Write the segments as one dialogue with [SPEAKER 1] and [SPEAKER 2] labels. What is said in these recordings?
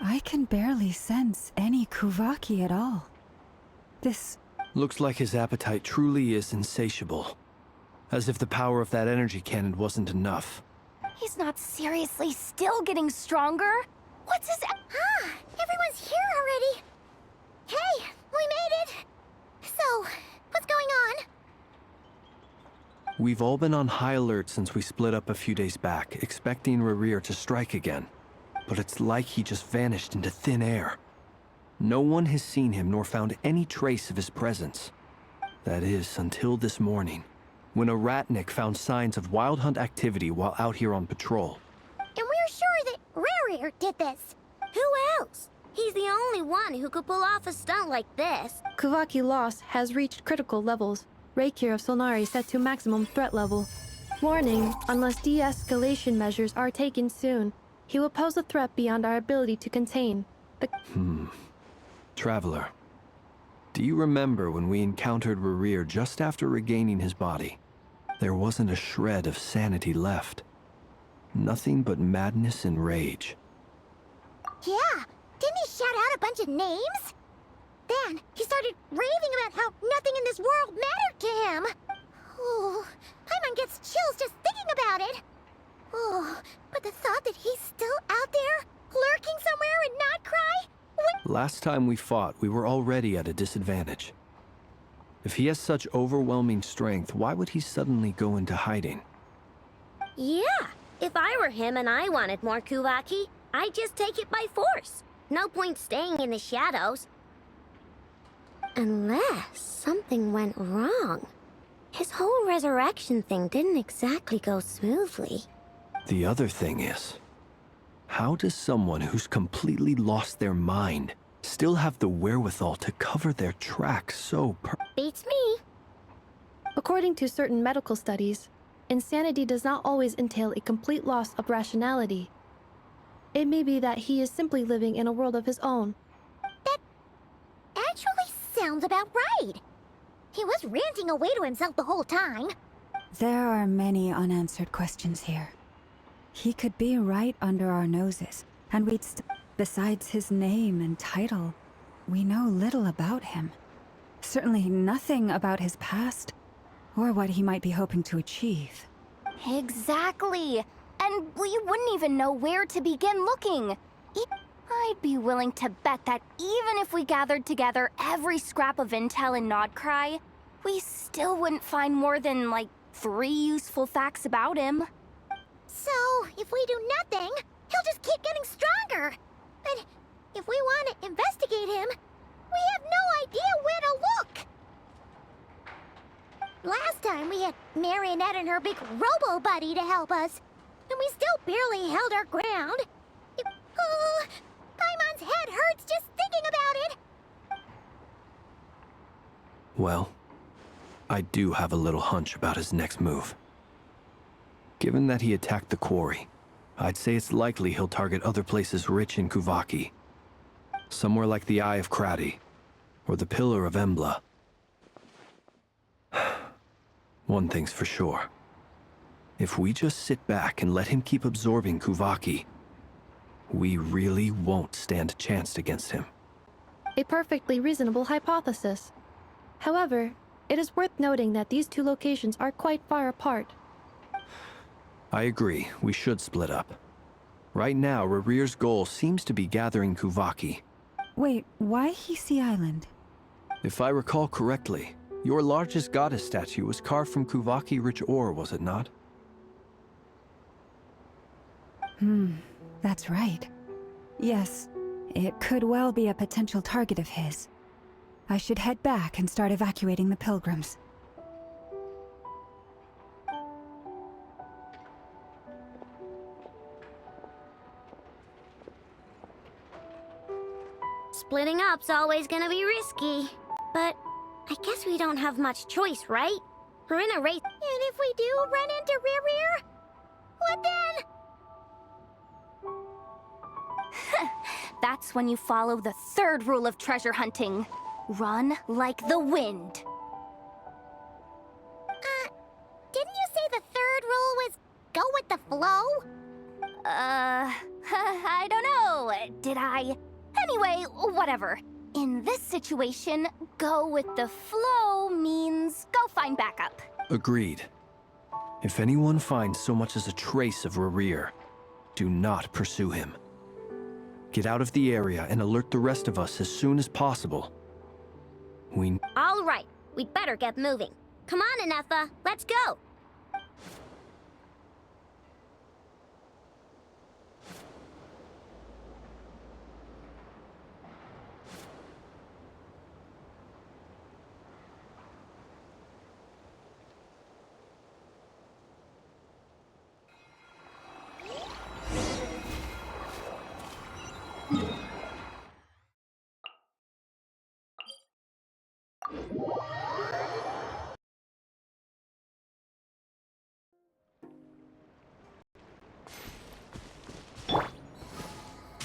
[SPEAKER 1] I can barely sense any Kuvaki at all. This...
[SPEAKER 2] Looks like his appetite truly is insatiable. As if the power of that energy cannon wasn't enough.
[SPEAKER 3] He's not seriously still getting stronger? What's his...
[SPEAKER 4] Everyone's here already. Hey, we made it. So, what's going on?
[SPEAKER 2] We've all been on high alert since we split up a few days back, expecting rerir to strike again. But it's like he just vanished into thin air. No one has seen him nor found any trace of his presence. That is, until this morning, when a ratnik found signs of wild hunt activity while out here on patrol.
[SPEAKER 4] And we're sure that rerir did this. Who else? He's the only one who could pull off a stunt like this.
[SPEAKER 5] Kuvaki loss has reached critical levels. Rerir of Solnari set to maximum threat level. Warning, unless de-escalation measures are taken soon, he will pose a threat beyond our ability to contain.
[SPEAKER 2] Traveler, do you remember when we encountered rerir just after regaining his body? There wasn't a shred of sanity left. Nothing but madness and rage.
[SPEAKER 4] Yeah, didn't he shout out a bunch of names? Then he started raving about how nothing in this world mattered to him. Oh, Paimon gets chills just thinking about it. Oh, but the thought that he's still out there, lurking somewhere in Not Cry?
[SPEAKER 2] Last time we fought, we were already at a disadvantage. If he has such overwhelming strength, why would he suddenly go into hiding?
[SPEAKER 4] Yeah, if I were him and I wanted more Kuvaki, I'd just take it by force. No point staying in the shadows. Unless something went wrong. His whole resurrection thing didn't exactly go smoothly.
[SPEAKER 2] The other thing is, how does someone who's completely lost their mind still have the wherewithal to cover their tracks so
[SPEAKER 4] Beats me.
[SPEAKER 5] According to certain medical studies, insanity does not always entail a complete loss of rationality. It may be that he is simply living in a world of his own.
[SPEAKER 4] That actually sounds about right. He was ranting away to himself the whole time.
[SPEAKER 1] There are many unanswered questions here. He could be right under our noses, and besides his name and title, we know little about him. Certainly nothing about his past, or what he might be hoping to achieve.
[SPEAKER 3] Exactly. And we wouldn't even know where to begin looking. I'd be willing to bet that even if we gathered together every scrap of intel in Nodcry, we still wouldn't find more than, like, 3 useful facts about him.
[SPEAKER 4] So, if we do nothing, he'll just keep getting stronger. But if we want to investigate him, we have no idea where to look. Last time we had Marionette and her big robo-buddy to help us, and we still barely held our ground. Paimon's head hurts just thinking about it.
[SPEAKER 2] Well, I do have a little hunch about his next move. Given that he attacked the quarry, I'd say it's likely he'll target other places rich in Kuvaki. Somewhere like the Eye of Krati, or the Pillar of Embla. One thing's for sure. If we just sit back and let him keep absorbing Kuvaki, we really won't stand a chance against him.
[SPEAKER 5] A perfectly reasonable hypothesis. However, it is worth noting that these two locations are quite far apart.
[SPEAKER 2] I agree, we should split up. Right now, Rerir's goal seems to be gathering Kuvaki.
[SPEAKER 1] Wait, why Hisi Island?
[SPEAKER 2] If I recall correctly, your largest goddess statue was carved from Kuvaki-rich ore, was it not?
[SPEAKER 1] That's right. Yes, it could well be a potential target of his. I should head back and start evacuating the pilgrims.
[SPEAKER 4] Splitting up's always gonna be risky. But I guess we don't have much choice, right? We're in a race. And if we do run into rerir, what then?
[SPEAKER 3] That's when you follow the 3rd rule of treasure hunting. Run like the wind.
[SPEAKER 4] Didn't you say the 3rd rule was go with the flow?
[SPEAKER 3] I don't know. Did I? Anyway, whatever. In this situation, go with the flow means go find backup.
[SPEAKER 2] Agreed. If anyone finds so much as a trace of rerir, do not pursue him. Get out of the area and alert the rest of us as soon as possible.
[SPEAKER 4] All right, we'd better get moving. Come on, Anetha, let's go.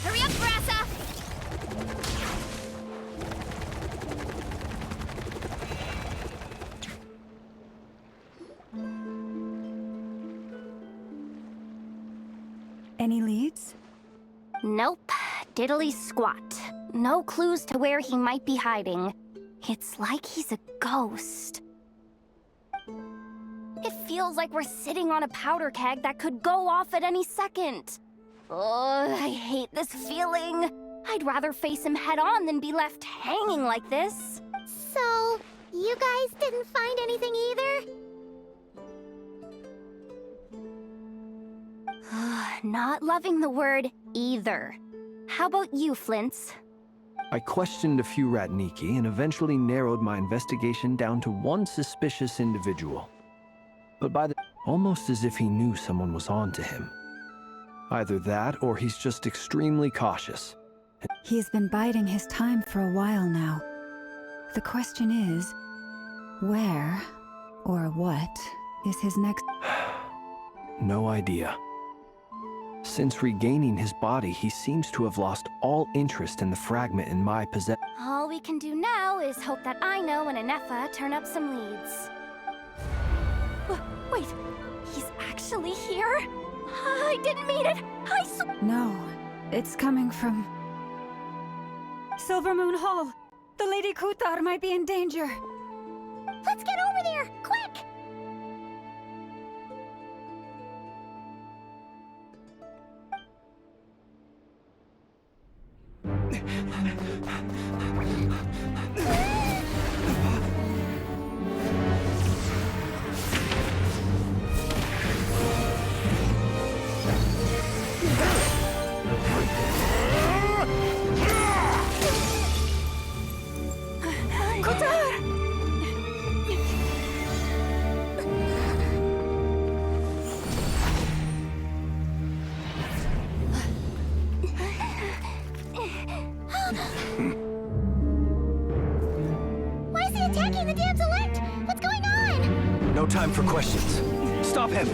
[SPEAKER 4] Hurry up, Brassa!
[SPEAKER 1] Any leads?
[SPEAKER 3] Nope. Diddly squat. No clues to where he might be hiding. It's like he's a ghost. It feels like we're sitting on a powder keg that could go off at any second. Oh, I hate this feeling. I'd rather face him head on than be left hanging like this.
[SPEAKER 4] So, you guys didn't find anything either?
[SPEAKER 3] Not loving the word either. How about you, Flint's?
[SPEAKER 2] I questioned a few Ratniki and eventually narrowed my investigation down to one suspicious individual. But almost as if he knew someone was on to him. Either that, or he's just extremely cautious.
[SPEAKER 1] He's been biding his time for a while now. The question is, where or what is his next...
[SPEAKER 2] No idea. Since regaining his body, he seems to have lost all interest in the fragment in my possession.
[SPEAKER 3] All we can do now is hope that Ino and Anetha turn up some leads. Wait, he's actually here? I didn't mean it!
[SPEAKER 1] No, it's coming from... Silver Moon Hall! The Lady Kutar might be in danger!
[SPEAKER 4] Let's get over there, quick! Why is he attacking the damsel elect? What's going on?
[SPEAKER 2] No time for questions. Stop him!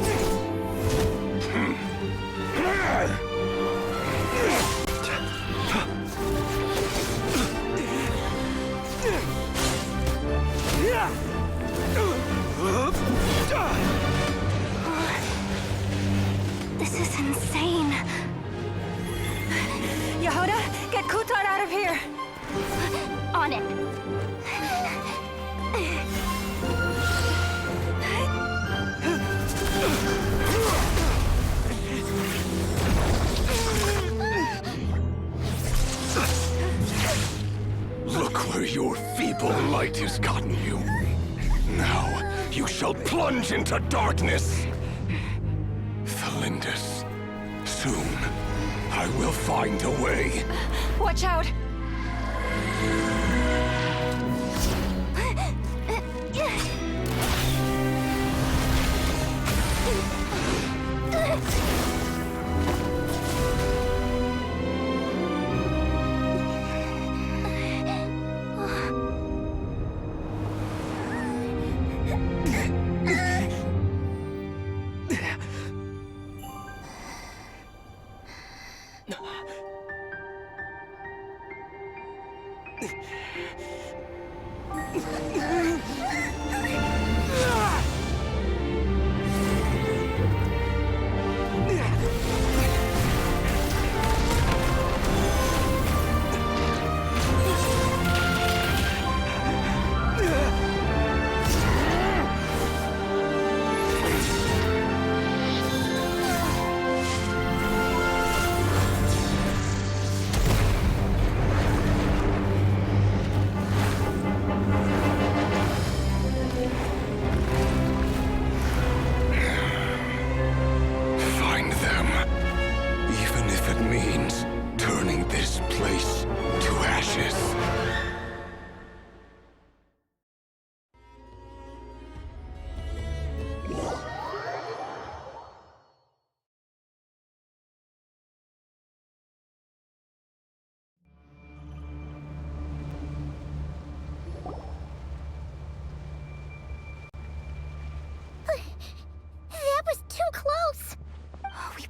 [SPEAKER 3] This is insane.
[SPEAKER 1] Yehoda, get Kutar out of here!
[SPEAKER 3] On it.
[SPEAKER 6] Look where your feeble light has gotten you. Now, you shall plunge into darkness. Felindus, soon, I will find a way.
[SPEAKER 1] Watch out!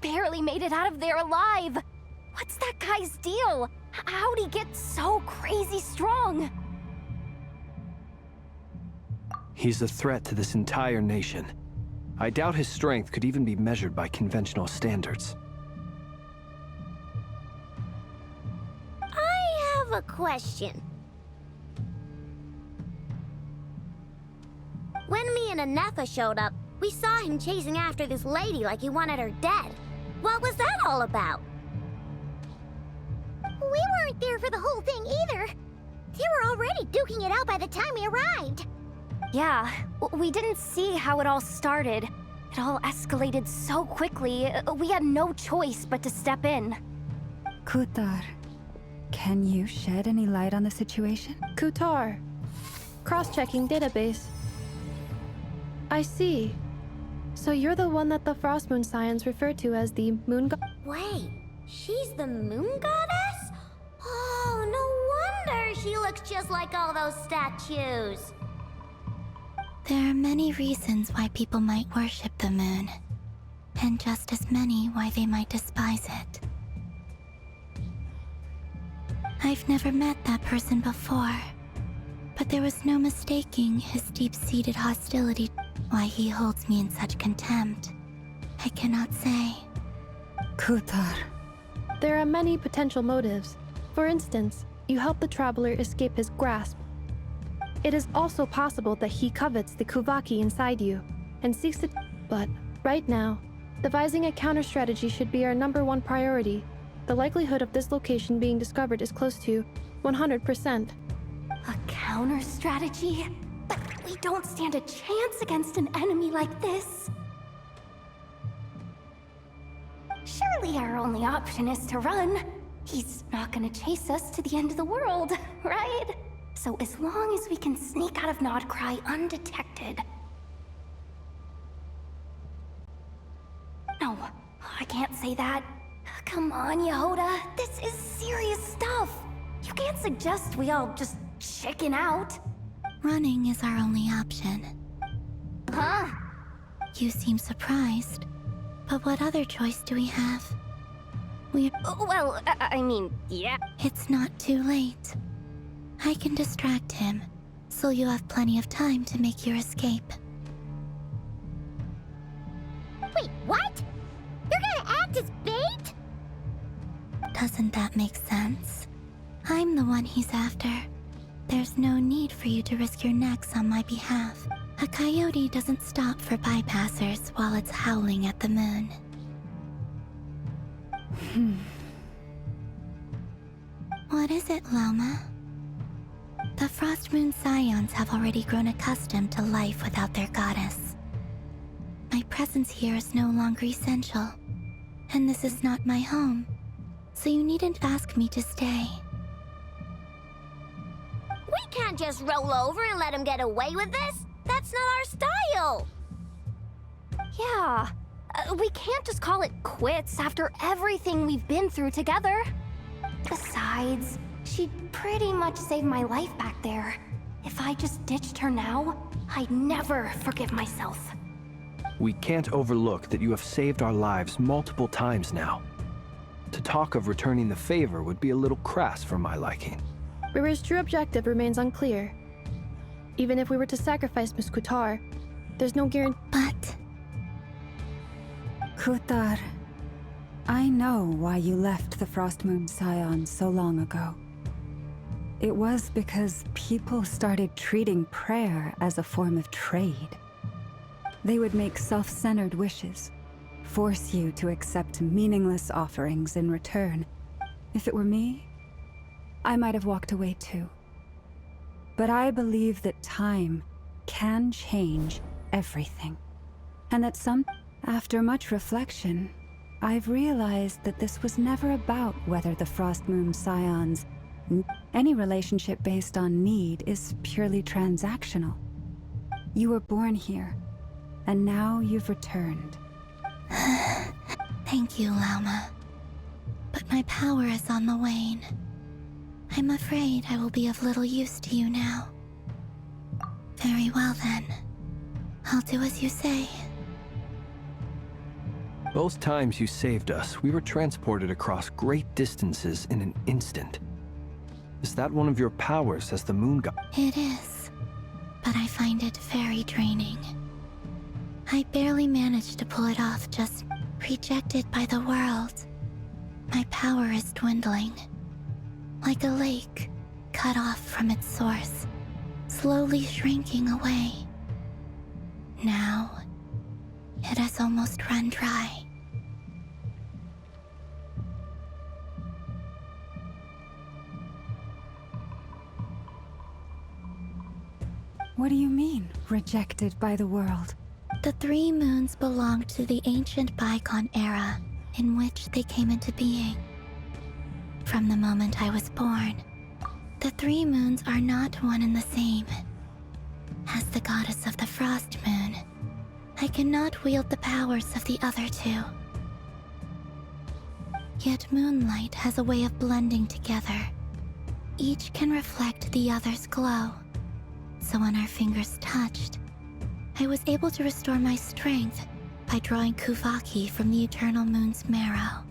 [SPEAKER 3] barely made it out of there alive. What's that guy's deal? How'd he get so crazy strong?
[SPEAKER 2] He's a threat to this entire nation. I doubt his strength could even be measured by conventional standards.
[SPEAKER 4] I have a question. When me and Anetha showed up, we saw him chasing after this lady like he wanted her dead. What was that all about? We weren't there for the whole thing either. They were already duking it out by the time we arrived.
[SPEAKER 3] Yeah, we didn't see how it all started. It all escalated so quickly, we had no choice but to step in.
[SPEAKER 1] Kutar, can you shed any light on the situation?
[SPEAKER 5] Kutar. Cross-checking database. I see. So you're the one that the Frost Moon Scions refer to as the Moon God?
[SPEAKER 4] Wait, she's the moon goddess? Oh, no wonder she looks just like all those statues.
[SPEAKER 7] There are many reasons why people might worship the moon, and just as many why they might despise it. I've never met that person before, but there was no mistaking his deep-seated hostility. Why he holds me in such contempt, I cannot say.
[SPEAKER 1] Kutar.
[SPEAKER 5] There are many potential motives. For instance, you help the traveler escape his grasp. It is also possible that he covets the Kuvaki inside you, and seeks to... But, right now, devising a counter-strategy should be our #1 priority. The likelihood of this location being discovered is close to 100%.
[SPEAKER 3] A counter-strategy? But we don't stand a chance against an enemy like this. Surely our only option is to run. He's not gonna chase us to the end of the world, right? So as long as we can sneak out of Nodcry undetected... No, I can't say that. Come on, Yehoda. This is serious stuff. You can't suggest we all just chicken out.
[SPEAKER 7] Running is our only option.
[SPEAKER 3] Huh?
[SPEAKER 7] You seem surprised, but what other choice do we have?
[SPEAKER 3] Well, I mean, yeah.
[SPEAKER 7] It's not too late. I can distract him, so you have plenty of time to make your escape.
[SPEAKER 4] Wait, what? You're gonna act as bait?
[SPEAKER 7] Doesn't that make sense? I'm the one he's after. There's no need for you to risk your necks on my behalf. A coyote doesn't stop for bypassers while it's howling at the moon. What is it, Loma? The Frost Moon Scions have already grown accustomed to life without their goddess. My presence here is no longer essential, and this is not my home, so you needn't ask me to stay.
[SPEAKER 4] We can't just roll over and let him get away with this. That's not our style.
[SPEAKER 3] Yeah. We can't just call it quits after everything we've been through together. Besides, she pretty much saved my life back there. If I just ditched her now, I'd never forgive myself.
[SPEAKER 2] We can't overlook that you have saved our lives multiple times now. To talk of returning the favor would be a little crass for my liking.
[SPEAKER 5] Rerir's true objective remains unclear. Even if we were to sacrifice Miss Kutar, there's no guarantee.
[SPEAKER 7] But
[SPEAKER 1] Kutar, I know why you left the Frost Moon Scions so long ago. It was because people started treating prayer as a form of trade. They would make self-centered wishes, force you to accept meaningless offerings in return. If it were me, I might have walked away too. But I believe that time can change everything. And that after much reflection, I've realized that this was never about whether the Frost Moon Scions... Any relationship based on need is purely transactional. You were born here, and now you've returned.
[SPEAKER 7] thank you, Lauma. But my power is on the wane. I'm afraid I will be of little use to you now. Very well then. I'll do as you say.
[SPEAKER 2] Both times you saved us, we were transported across great distances in an instant. Is that one of your powers as the moon god?
[SPEAKER 7] It is, but I find it very draining. I barely managed to pull it off, just rejected by the world. My power is dwindling. Like a lake, cut off from its source, slowly shrinking away. Now, it has almost run dry.
[SPEAKER 1] What do you mean, rejected by the world?
[SPEAKER 7] The three moons belonged to the ancient bygone era in which they came into being. From the moment I was born, the three moons are not one and the same. As the goddess of the Frost Moon, I cannot wield the powers of the other two. Yet moonlight has a way of blending together. Each can reflect the other's glow. So when our fingers touched, I was able to restore my strength by drawing Kuvaki from the eternal moon's marrow.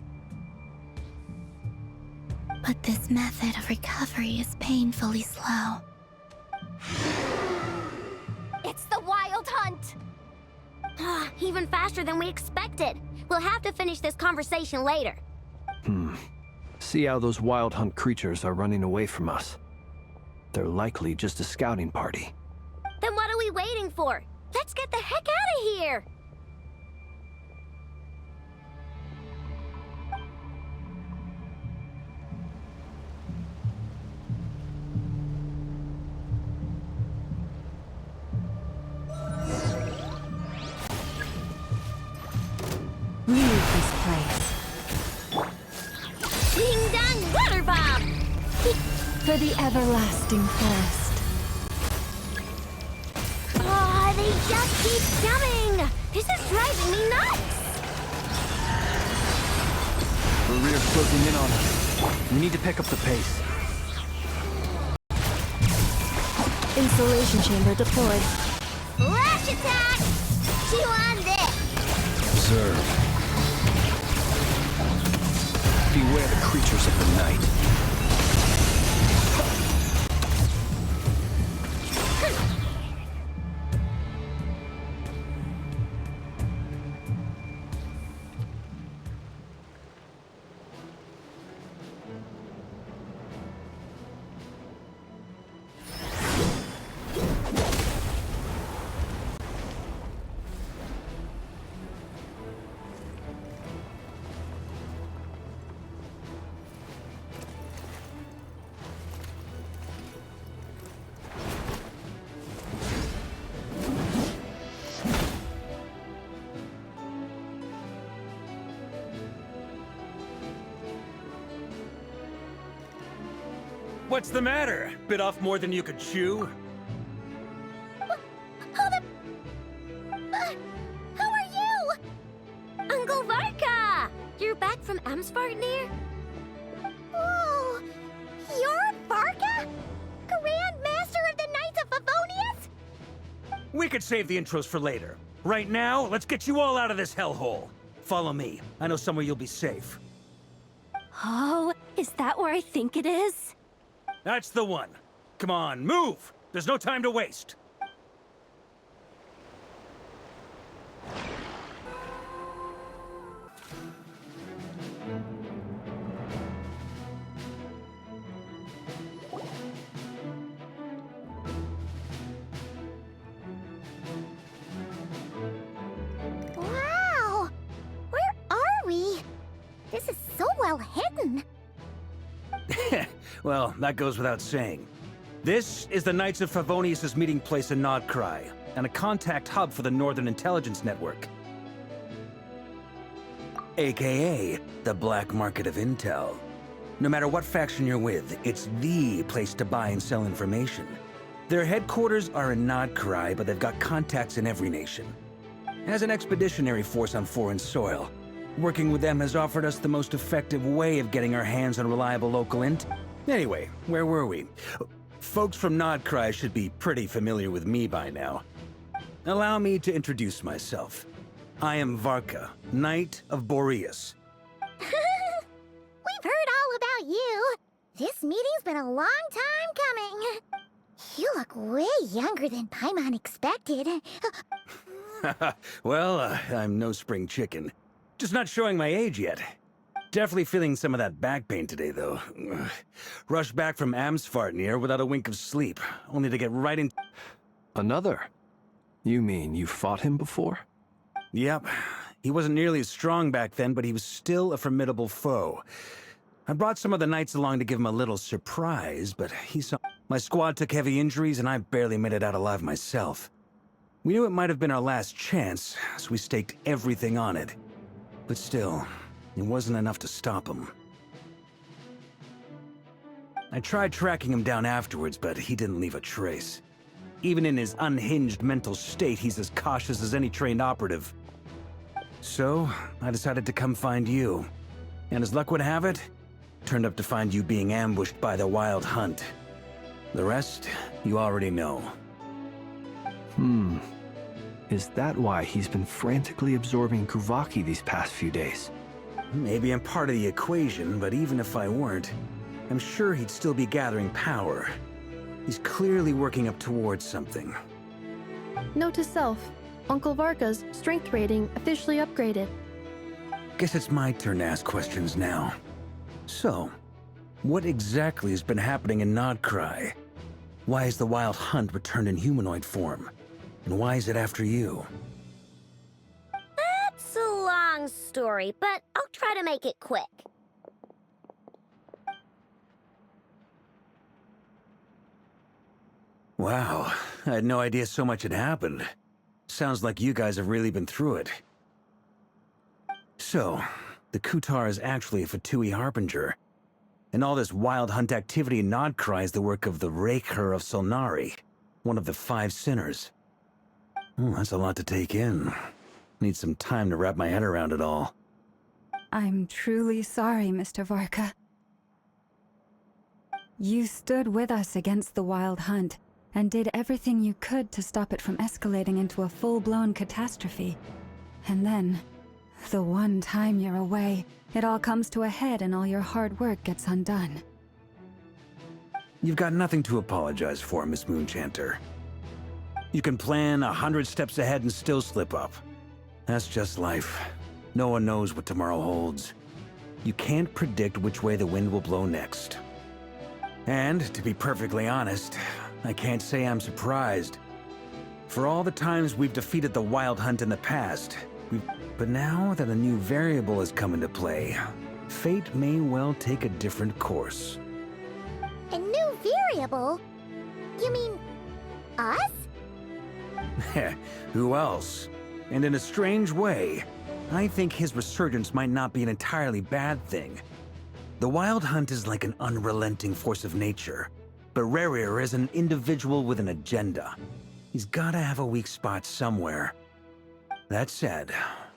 [SPEAKER 7] But this method of recovery is painfully slow.
[SPEAKER 3] It's the Wild Hunt!
[SPEAKER 4] Even faster than we expected. We'll have to finish this conversation later.
[SPEAKER 2] See how those wild hunt creatures are running away from us. They're likely just a scouting party.
[SPEAKER 4] Then what are we waiting for? Let's get the heck out of here!
[SPEAKER 1] Leave this place.
[SPEAKER 4] Ding dong water bomb!
[SPEAKER 1] For the everlasting forest.
[SPEAKER 4] Oh, they just keep coming! This is driving me nuts!
[SPEAKER 2] Rerir's closing in on us. We need to pick up the pace.
[SPEAKER 5] Installation chamber deployed.
[SPEAKER 4] Flash attack! Chew on this!
[SPEAKER 6] Observe.
[SPEAKER 2] Beware the creatures of the night.
[SPEAKER 8] What's the matter? Bit off more than you could chew?
[SPEAKER 4] How are you? Uncle Varka! You're back from Amsvartnir? Oh, you're Varka? Grand Master of the Knights of Favonius?
[SPEAKER 8] We could save the intros for later. Right now, let's get you all out of this hellhole. Follow me. I know somewhere you'll be safe.
[SPEAKER 3] Oh, is that where I think it is?
[SPEAKER 8] That's the one. Come on, move! There's no time to waste.
[SPEAKER 4] Wow! Where are we? This is so well hidden.
[SPEAKER 8] Well, that goes without saying. This is the Knights of Favonius' meeting place in Nodcry, and a contact hub for the Northern Intelligence Network. AKA, the black market of intel. No matter what faction you're with, it's the place to buy and sell information. Their headquarters are in Nodcry, but they've got contacts in every nation. As an expeditionary force on foreign soil, working with them has offered us the most effective way of getting our hands on reliable local intel. Anyway, where were we? Folks from Nodcry should be pretty familiar with me by now. Allow me to introduce myself. I am Varka, Knight of Boreas.
[SPEAKER 4] We've heard all about you. This meeting's been a long time coming. You look way younger than Paimon expected.
[SPEAKER 8] Well, I'm no spring chicken. Just not showing my age yet. Definitely feeling some of that back pain today, though. Rushed back from Amsfartnir without a wink of sleep, only to get right in...
[SPEAKER 2] Another? You mean you fought him before?
[SPEAKER 8] Yep. He wasn't nearly as strong back then, but he was still a formidable foe. I brought some of the knights along to give him a little surprise, but he saw... My squad took heavy injuries, and I barely made it out alive myself. We knew it might have been our last chance, so we staked everything on it. But still, it wasn't enough to stop him. I tried tracking him down afterwards, but he didn't leave a trace. Even in his unhinged mental state, he's as cautious as any trained operative. So, I decided to come find you. And as luck would have it, turned up to find you being ambushed by the Wild Hunt. The rest, you already know.
[SPEAKER 2] Is that why he's been frantically absorbing Kuvaki these past few days?
[SPEAKER 8] Maybe I'm part of the equation, but even if I weren't, I'm sure he'd still be gathering power. He's clearly working up towards something.
[SPEAKER 5] Note to self, Uncle Varka's strength rating officially upgraded.
[SPEAKER 8] Guess it's my turn to ask questions now. So, what exactly has been happening in Nodcry? Why is the Wild Hunt returned in humanoid form? And why is it after you?
[SPEAKER 4] That's a long story, but I'll try to make it quick.
[SPEAKER 8] Wow, I had no idea so much had happened. Sounds like you guys have really been through it. So, the Kutar is actually a Fatui Harbinger. And all this Wild Hunt activity in Nodcry is the work of the rerir of Solnari, one of the 5 sinners. That's a lot to take in. Need some time to wrap my head around it all.
[SPEAKER 1] I'm truly sorry, Mr. Varka. You stood with us against the Wild Hunt, and did everything you could to stop it from escalating into a full-blown catastrophe. And then, the one time you're away, it all comes to a head and all your hard work gets undone.
[SPEAKER 8] You've got nothing to apologize for, Miss Moonchanter. You can plan 100 steps ahead and still slip up. That's just life. No one knows what tomorrow holds. You can't predict which way the wind will blow next. And, to be perfectly honest, I can't say I'm surprised. For all the times we've defeated the Wild Hunt in the past, but now that a new variable has come into play, fate may well take a different course.
[SPEAKER 4] A new variable? You mean... us?
[SPEAKER 8] Who else? And in a strange way, I think his resurgence might not be an entirely bad thing. The Wild Hunt is like an unrelenting force of nature, but rerir is an individual with an agenda. He's gotta have a weak spot somewhere. That said,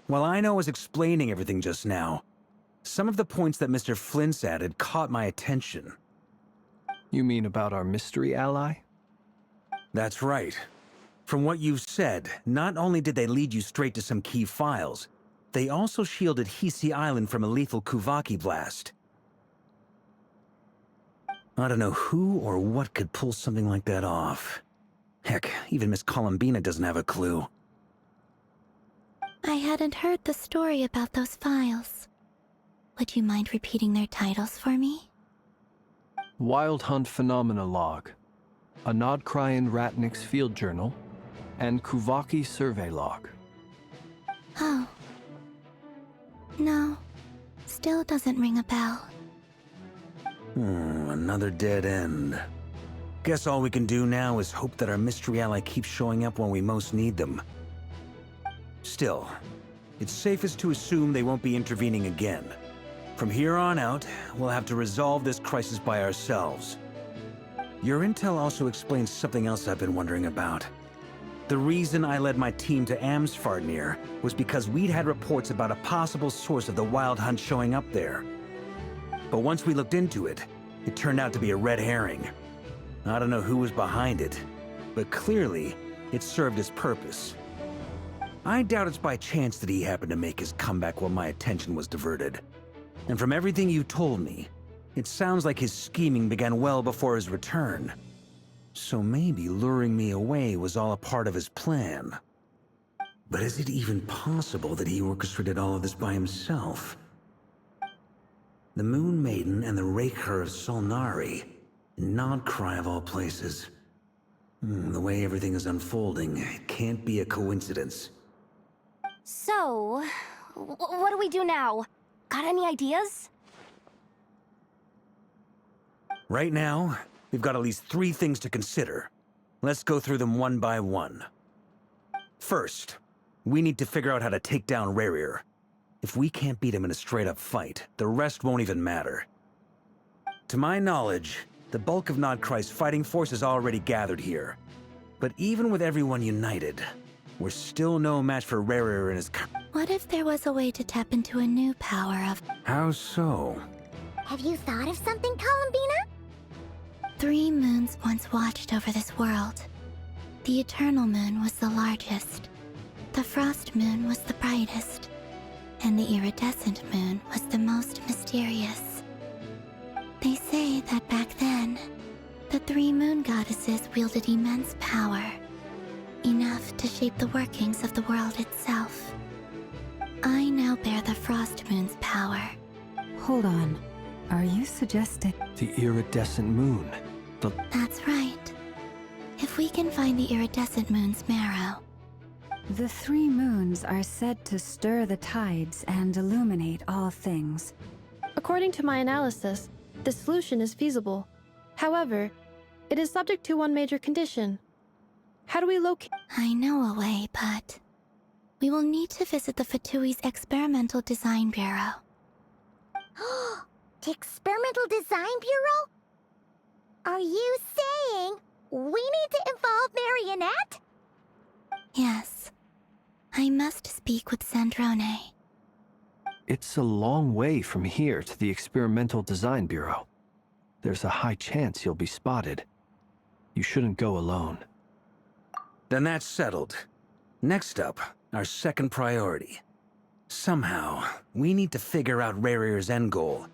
[SPEAKER 8] while I was explaining everything just now, some of the points that Mr. Flint's added caught my attention.
[SPEAKER 2] You mean about our mystery ally?
[SPEAKER 8] That's right. From what you've said, not only did they lead you straight to some key files, they also shielded Hisi Island from a lethal Kuvaki blast. I don't know who or what could pull something like that off. Heck, even Miss Columbina doesn't have a clue.
[SPEAKER 7] I hadn't heard the story about those files. Would you mind repeating their titles for me?
[SPEAKER 2] Wild Hunt Phenomena Log, a Nodcryan Ratnik's Field Journal, and Kuvaki Survey Log.
[SPEAKER 7] Oh. No. Still doesn't ring a bell.
[SPEAKER 8] Another dead end. Guess all we can do now is hope that our mystery ally keeps showing up when we most need them. Still, it's safest to assume they won't be intervening again. From here on out, we'll have to resolve this crisis by ourselves. Your intel also explains something else I've been wondering about. The reason I led my team to Amsfartnir was because we'd had reports about a possible source of the Wild Hunt showing up there. But once we looked into it, it turned out to be a red herring. I don't know who was behind it, but clearly, it served its purpose. I doubt it's by chance that he happened to make his comeback while my attention was diverted. And from everything you told me, it sounds like his scheming began well before his return. So maybe luring me away was all a part of his plan. But is it even possible that he orchestrated all of this by himself? The Moon Maiden and the rerir of Solnari, Nodcry of all places. The way everything is unfolding, it can't be a coincidence.
[SPEAKER 3] So, what do we do now? Got any ideas?
[SPEAKER 8] Right now, we've got at least 3 things to consider. Let's go through them one by one. First, we need to figure out how to take down rerir. If we can't beat him in a straight-up fight, the rest won't even matter. To my knowledge, the bulk of Nodcry's fighting force is already gathered here. But even with everyone united, we're still no match for rerir and his
[SPEAKER 7] What if there was a way to tap into a new power of...
[SPEAKER 8] How so?
[SPEAKER 4] Have you thought of something, Columbina?
[SPEAKER 7] 3 moons once watched over this world. The Eternal Moon was the largest. The Frost Moon was the brightest. And the Iridescent Moon was the most mysterious. They say that back then, the 3 moon goddesses wielded immense power. Enough to shape the workings of the world itself. I now bear the Frost Moon's power.
[SPEAKER 1] Hold on. Are you suggesting...
[SPEAKER 2] The iridescent moon.
[SPEAKER 7] That's right. If we can find the Iridescent Moon's marrow...
[SPEAKER 1] The 3 moons are said to stir the tides and illuminate all things.
[SPEAKER 5] According to my analysis, the solution is feasible. However, it is subject to one major condition. How do we locate...
[SPEAKER 7] I know a way, but... we will need to visit the Fatui's Experimental Design Bureau.
[SPEAKER 4] The Experimental Design Bureau? Are you saying we need to involve Marionette?
[SPEAKER 7] Yes. I must speak with Sandrone.
[SPEAKER 2] It's a long way from here to the Experimental Design Bureau. There's a high chance you'll be spotted. You shouldn't go alone.
[SPEAKER 8] Then that's settled. Next up, our second priority. Somehow, we need to figure out rerir's end goal.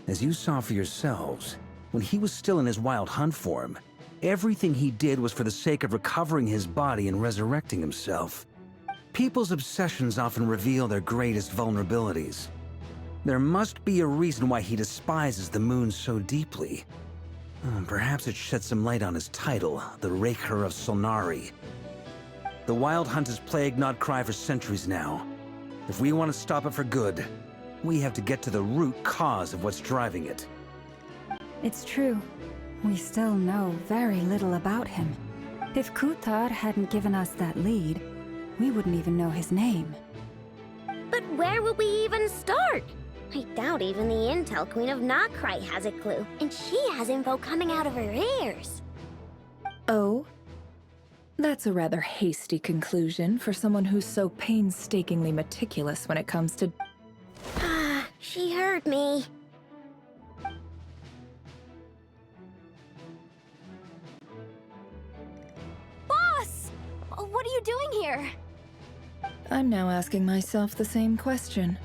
[SPEAKER 8] As you saw for yourselves, when he was still in his wild hunt form, everything he did was for the sake of recovering his body and resurrecting himself. People's obsessions often reveal their greatest vulnerabilities. There must be a reason why he despises the moon so deeply. Perhaps it sheds some light on his title, the rerir of Solnari. The Wild Hunt has plagued Nodcry for centuries now. If we want to stop it for good, we have to get to the root cause of what's driving it.
[SPEAKER 1] It's true. We still know very little about him. If Kutar hadn't given us that lead, we wouldn't even know his name.
[SPEAKER 4] But where would we even start? I doubt even the Intel Queen of Nodcry has a clue, and she has info coming out of her ears.
[SPEAKER 9] Oh? That's a rather hasty conclusion for someone who's so painstakingly meticulous when it comes to...
[SPEAKER 4] She heard me.
[SPEAKER 3] Boss! What are you doing here?
[SPEAKER 9] I'm now asking myself the same question.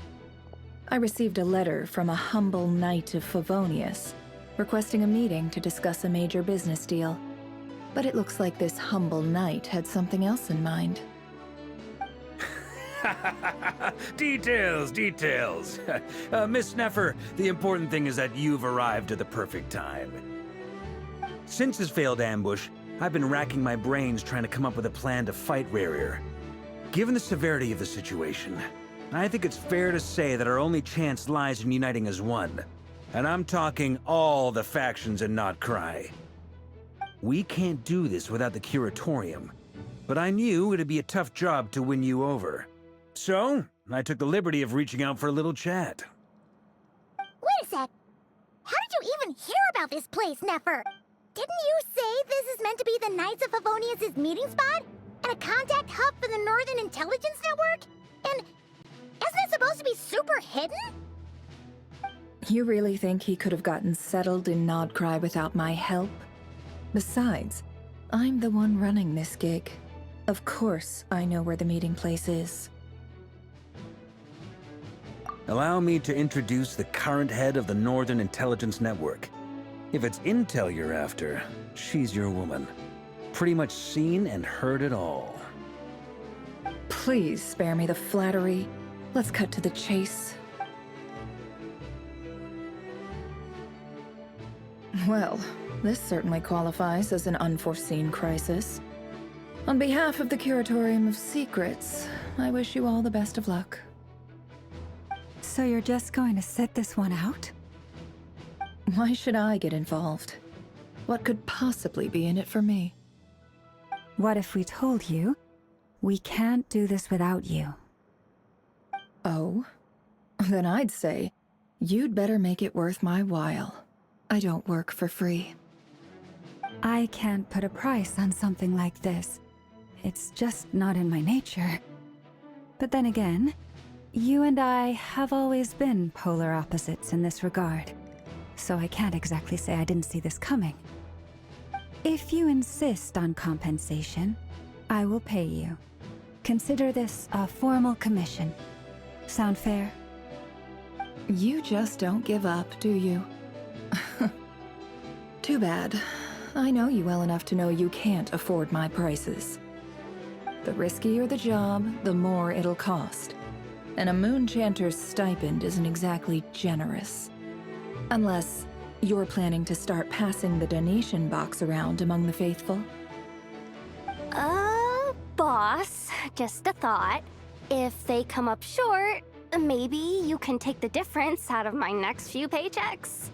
[SPEAKER 9] I received a letter from a humble knight of Favonius, requesting a meeting to discuss a major business deal. But it looks like this humble knight had something else in mind.
[SPEAKER 8] Details, details. Miss Neffer, the important thing is that you've arrived at the perfect time. Since his failed ambush, I've been racking my brains trying to come up with a plan to fight rerir. Given the severity of the situation, I think it's fair to say that our only chance lies in uniting as one. And I'm talking all the factions in Nodcry. We can't do this without the Curatorium, but I knew it'd be a tough job to win you over. So, I took the liberty of reaching out for a little chat.
[SPEAKER 4] Wait a sec. How did you even hear about this place, Neffer? Didn't you say this is meant to be the Knights of Favonius' meeting spot? And a contact hub for the Northern Intelligence Network? And isn't it supposed to be super hidden?
[SPEAKER 9] You really think he could have gotten settled in Nodcry without my help? Besides, I'm the one running this gig. Of course I know where the meeting place is.
[SPEAKER 8] Allow me to introduce the current head of the Northern Intelligence Network. If it's intel you're after, she's your woman. Pretty much seen and heard it all.
[SPEAKER 9] Please spare me the flattery. Let's cut to the chase. Well, this certainly qualifies as an unforeseen crisis. On behalf of the Curatorium of Secrets, I wish you all the best of luck.
[SPEAKER 1] So you're just going to sit this one out?
[SPEAKER 9] Why should I get involved? What could possibly be in it for me?
[SPEAKER 1] What if we told you we can't do this without you?
[SPEAKER 9] Oh? Then I'd say, you'd better make it worth my while. I don't work for free.
[SPEAKER 1] I can't put a price on something like this. It's just not in my nature. But then again, you and I have always been polar opposites in this regard, so I can't exactly say I didn't see this coming. If you insist on compensation, I will pay you. Consider this a formal commission. Sound fair?
[SPEAKER 9] You just don't give up, do you? Too bad. I know you well enough to know you can't afford my prices. The riskier the job, the more it'll cost. And a Moonchanter's stipend isn't exactly generous. Unless you're planning to start passing the donation box around among the faithful.
[SPEAKER 3] Boss, just a thought. If they come up short, maybe you can take the difference out of my next few paychecks.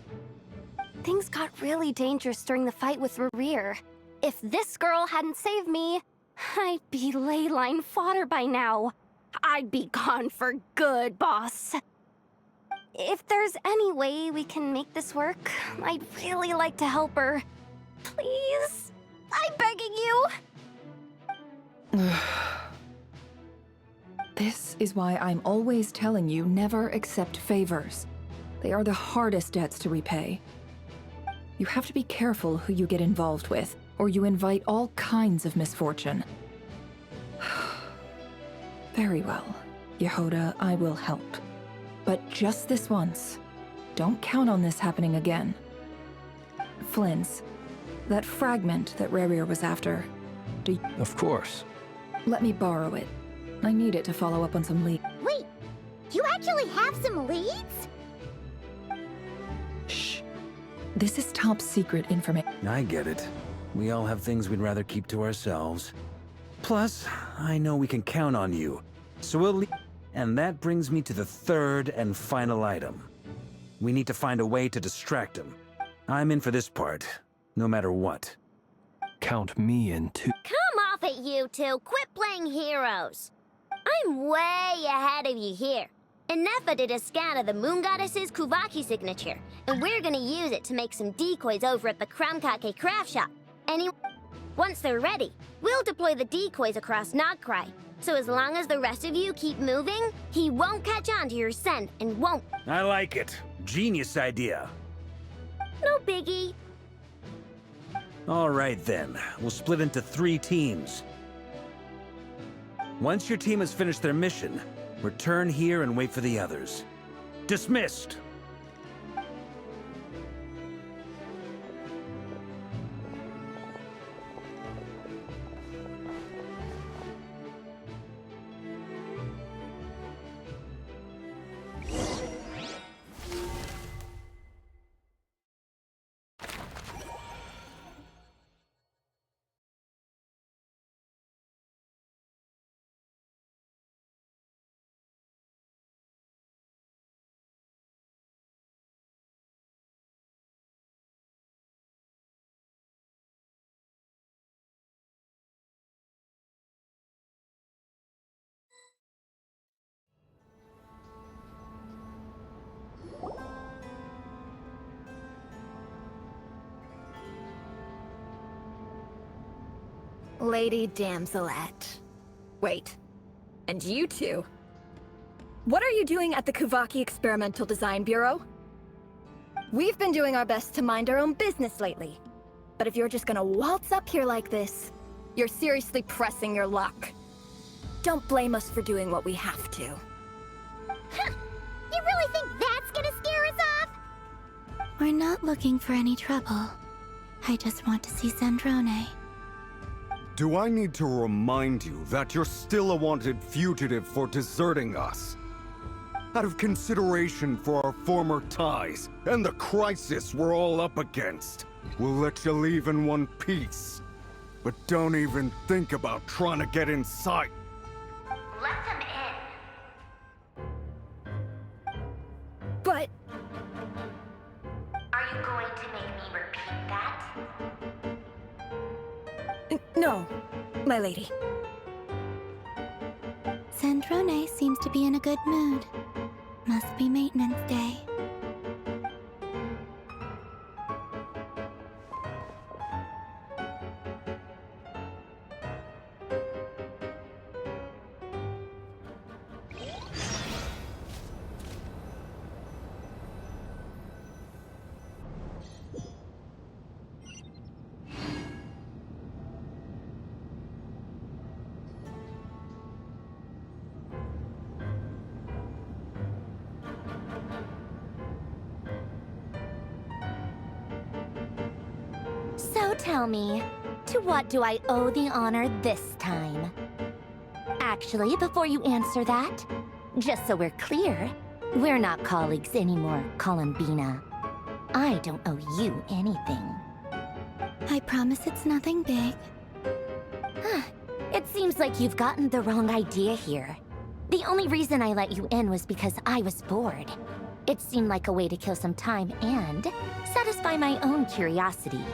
[SPEAKER 3] Things got really dangerous during the fight with rerir. If this girl hadn't saved me, I'd be ley line fodder by now. I'd be gone for good, boss. If there's any way we can make this work, I'd really like to help her. Please? I'm begging you.
[SPEAKER 9] This is why I'm always telling you never accept favors. They are the hardest debts to repay. You have to be careful who you get involved with, or you invite all kinds of misfortune. Very well, Yehoda, I will help. But just this once. Don't count on this happening again. Flins, that fragment that rerir was after,
[SPEAKER 2] Of course.
[SPEAKER 9] let me borrow it. I need it to follow up on some leads.
[SPEAKER 4] Wait, you actually have some leads?
[SPEAKER 9] Shh. This is top secret information.
[SPEAKER 8] I get it. We all have things we'd rather keep to ourselves. Plus, I know we can count on you. So we'll leave. And that brings me to the third and final item. We need to find a way to distract him. I'm in for this part, no matter what.
[SPEAKER 2] Count me in too.
[SPEAKER 4] Come off it, you two. Quit playing heroes. I'm way ahead of you here. Nefa did a scan of the Moon Goddess's Kuvaki signature, and we're gonna use it to make some decoys over at the Kramkake craft shop. Once they're ready, we'll deploy the decoys across Nagcry. So as long as the rest of you keep moving, he won't catch on to your scent and won't.
[SPEAKER 8] I like it. Genius idea.
[SPEAKER 4] No biggie.
[SPEAKER 8] All right then, we'll split into 3 teams. Once your team has finished their mission, return here and wait for the others. Dismissed!
[SPEAKER 10] Lady Damselette. Wait. And you two? What are you doing at the Kuvaki Experimental Design Bureau? We've been doing our best to mind our own business lately. But if you're just gonna waltz up here like this, You're seriously pressing your luck. Don't blame us for doing what we have to.
[SPEAKER 4] Huh. You really think that's gonna scare us off?
[SPEAKER 7] We're not looking for any trouble. I just want to see Zandrone.
[SPEAKER 11] Do I need to remind you that you're still a wanted fugitive for deserting us? Out of consideration for our former ties and the crisis we're all up against, we'll let you leave in one piece. But don't even think about trying to get inside.
[SPEAKER 4] Let them in.
[SPEAKER 10] But...
[SPEAKER 4] Are you going to make me repeat that?
[SPEAKER 10] No, my lady.
[SPEAKER 7] Zandrone seems to be in a good mood. Must be maintenance day.
[SPEAKER 4] So tell me, to what do I owe the honor this time? Actually, before you answer that, just so we're clear, we're not colleagues anymore, Columbina. I don't owe you anything.
[SPEAKER 7] I promise it's nothing big.
[SPEAKER 4] It seems like you've gotten the wrong idea here. The only reason I let you in was because I was bored. It seemed like a way to kill some time and satisfy my own curiosity.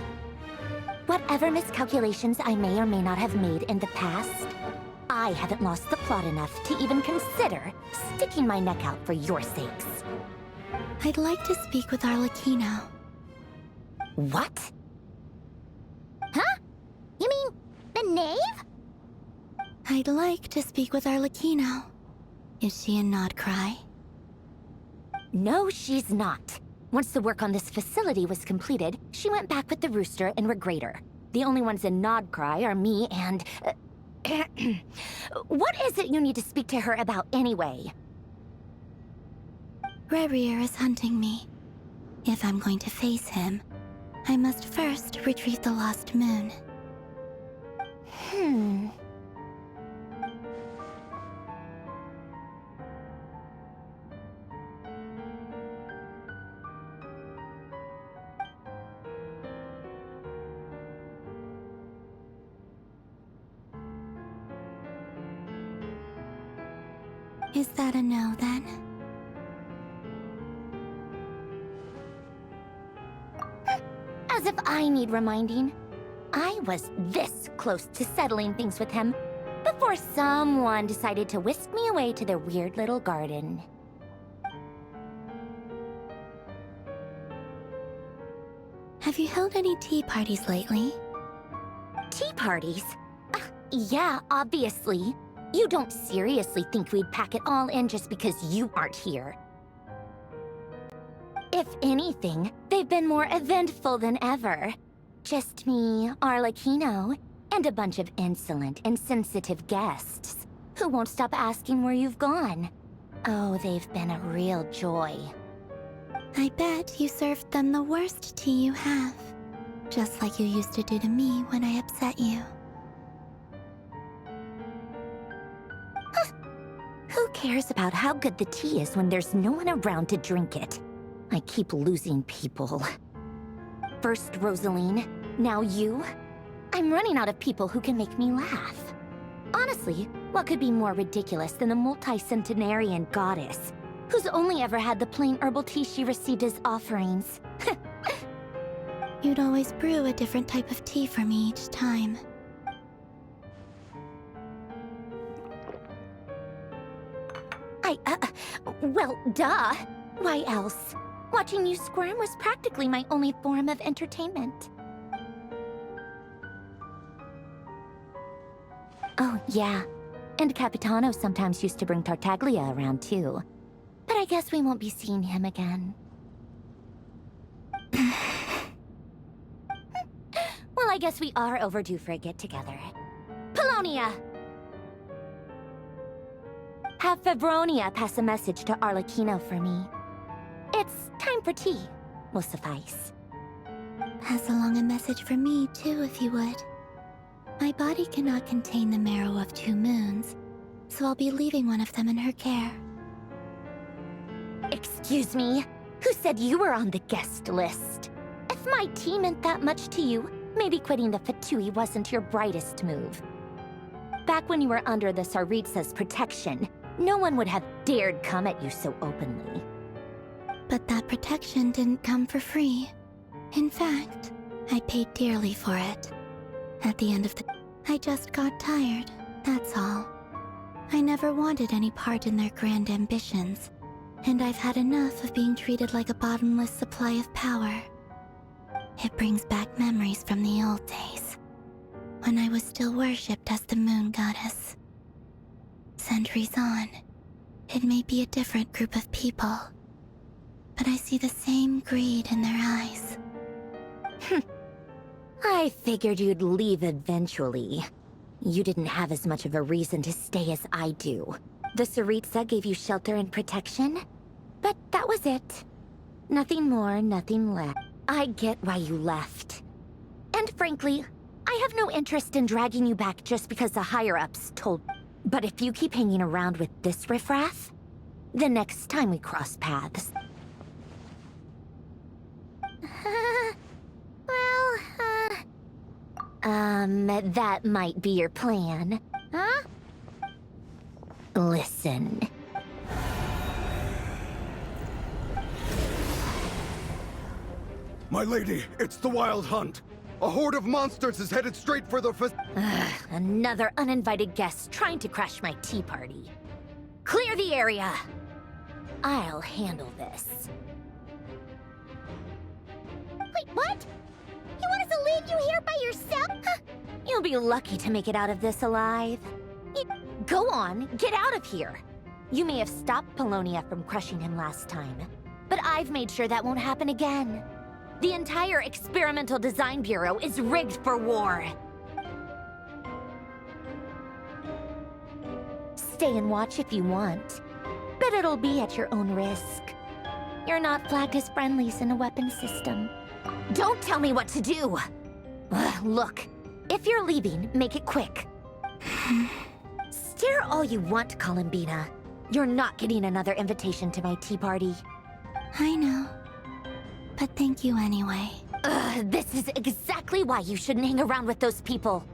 [SPEAKER 4] Whatever miscalculations I may or may not have made in the past, I haven't lost the plot enough to even consider sticking my neck out for your sakes.
[SPEAKER 7] I'd like to speak with Arlecchino.
[SPEAKER 4] What? Huh? You mean the knave?
[SPEAKER 7] I'd like to speak with Arlecchino. Is she in Nodcry?
[SPEAKER 4] No, she's not. Once the work on this facility was completed, she went back with the Rooster and Regrator. The only ones in Nodcry are me and... What is it you need to speak to her about anyway?
[SPEAKER 7] Rerir is hunting me. If I'm going to face him, I must first retrieve the lost moon. Is that a no, then?
[SPEAKER 4] As if I need reminding. I was this close to settling things with him before someone decided to whisk me away to their weird little garden.
[SPEAKER 7] Have you held any tea parties lately?
[SPEAKER 4] Tea parties? Yeah, obviously. You don't seriously think we'd pack it all in just because you aren't here. If anything, they've been more eventful than ever. Just me, Arlecchino, and a bunch of insolent, insensitive guests who won't stop asking where you've gone. Oh, they've been a real joy.
[SPEAKER 7] I bet you served them the worst tea you have. Just like you used to do to me when I upset you.
[SPEAKER 4] Who cares about how good the tea is when there's no one around to drink it? I keep losing people. First Rosaline, now you. I'm running out of people who can make me laugh. Honestly, what could be more ridiculous than the multi-centenarian goddess, who's only ever had the plain herbal tea she received as offerings?
[SPEAKER 7] You'd always brew a different type of tea for me each time.
[SPEAKER 4] Well, duh. Why else? Watching you squirm was practically my only form of entertainment. Oh, yeah. And Capitano sometimes used to bring Tartaglia around, too. But I guess we won't be seeing him again. Well, I guess we are overdue for a get-together. Fevronia! Have Fevronia pass a message to Arlecchino for me. It's time for tea. Will suffice.
[SPEAKER 7] Pass along a message for me, too, if you would. My body cannot contain the marrow of 2 moons, so I'll be leaving one of them in her care.
[SPEAKER 4] Excuse me? Who said you were on the guest list? If my tea meant that much to you, maybe quitting the Fatui wasn't your brightest move. Back when you were under the Tsaritsa's protection, no one would have dared come at you so openly.
[SPEAKER 7] But that protection didn't come for free. In fact, I paid dearly for it. At the end of the... I just got tired, that's all. I never wanted any part in their grand ambitions, and I've had enough of being treated like a bottomless supply of power. It brings back memories from the old days, when I was still worshipped as the moon goddess. Centuries on, it may be a different group of people, but I see the same greed in their eyes.
[SPEAKER 4] I figured you'd leave eventually. You didn't have as much of a reason to stay as I do. The Tsaritsa gave you shelter and protection, but that was it. Nothing more, nothing less. I get why you left. And frankly, I have no interest in dragging you back just because the higher-ups told... But if you keep hanging around with this riffraff, the next time we cross paths... that might be your plan. Huh? Listen.
[SPEAKER 11] My lady, it's the Wild Hunt. A horde of monsters is headed straight for the
[SPEAKER 4] Another uninvited guest trying to crash my tea party. Clear the area. I'll handle this.
[SPEAKER 3] Wait, what? You want us to leave you here by yourself?
[SPEAKER 4] Huh. You'll be lucky to make it out of this alive. Go on, get out of here. You may have stopped Polonia from crushing him last time, but I've made sure that won't happen again. The entire Experimental Design Bureau is rigged for war. Stay and watch if you want, but it'll be at your own risk. You're not flagged as friendlies in a weapon system. Don't tell me what to do! Look, if you're leaving, make it quick. Stare all you want, Columbina. You're not getting another invitation to my tea party.
[SPEAKER 7] I know. But thank you anyway.
[SPEAKER 4] This is exactly why you shouldn't hang around with those people.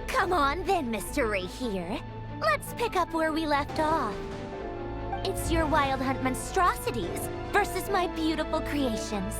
[SPEAKER 4] Come on then, Mr. Rerir. Let's pick up where we left off. It's your Wild Hunt monstrosities versus my beautiful creations.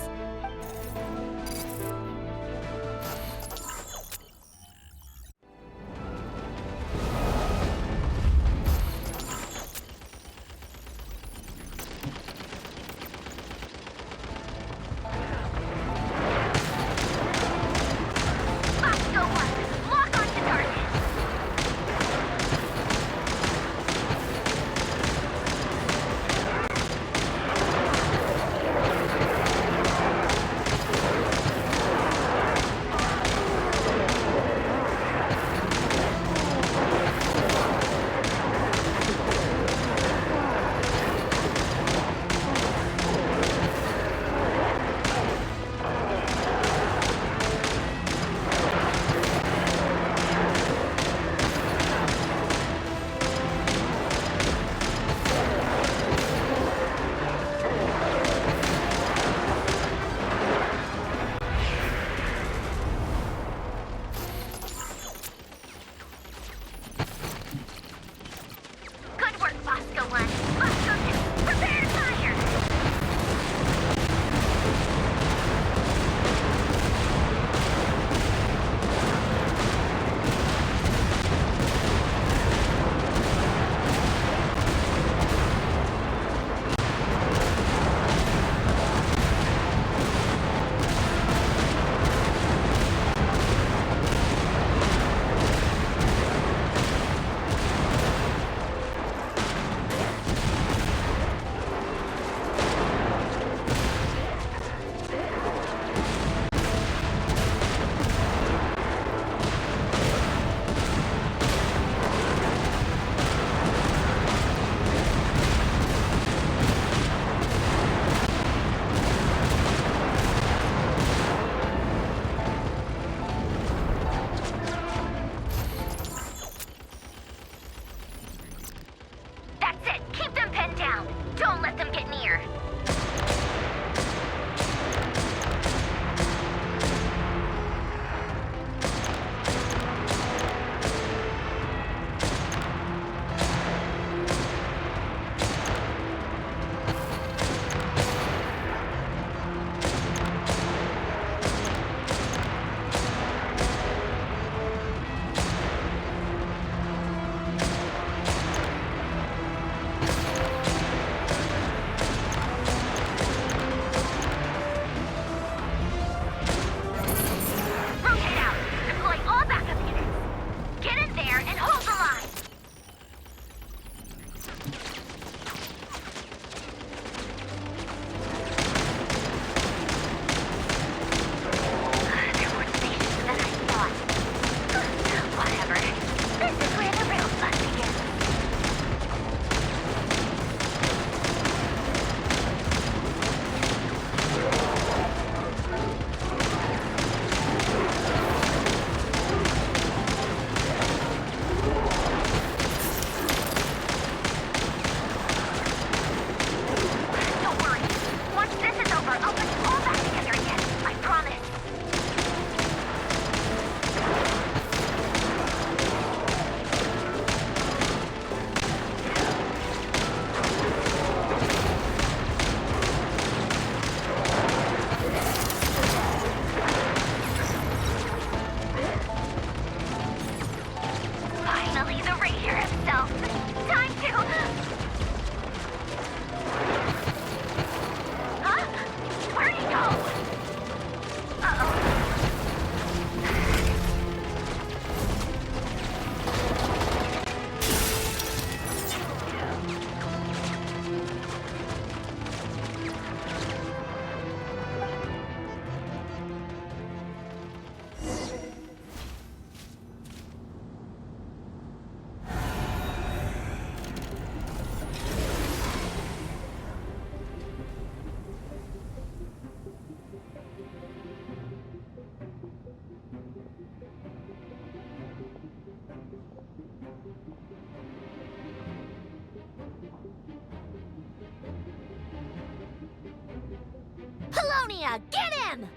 [SPEAKER 4] Felonia! Get in!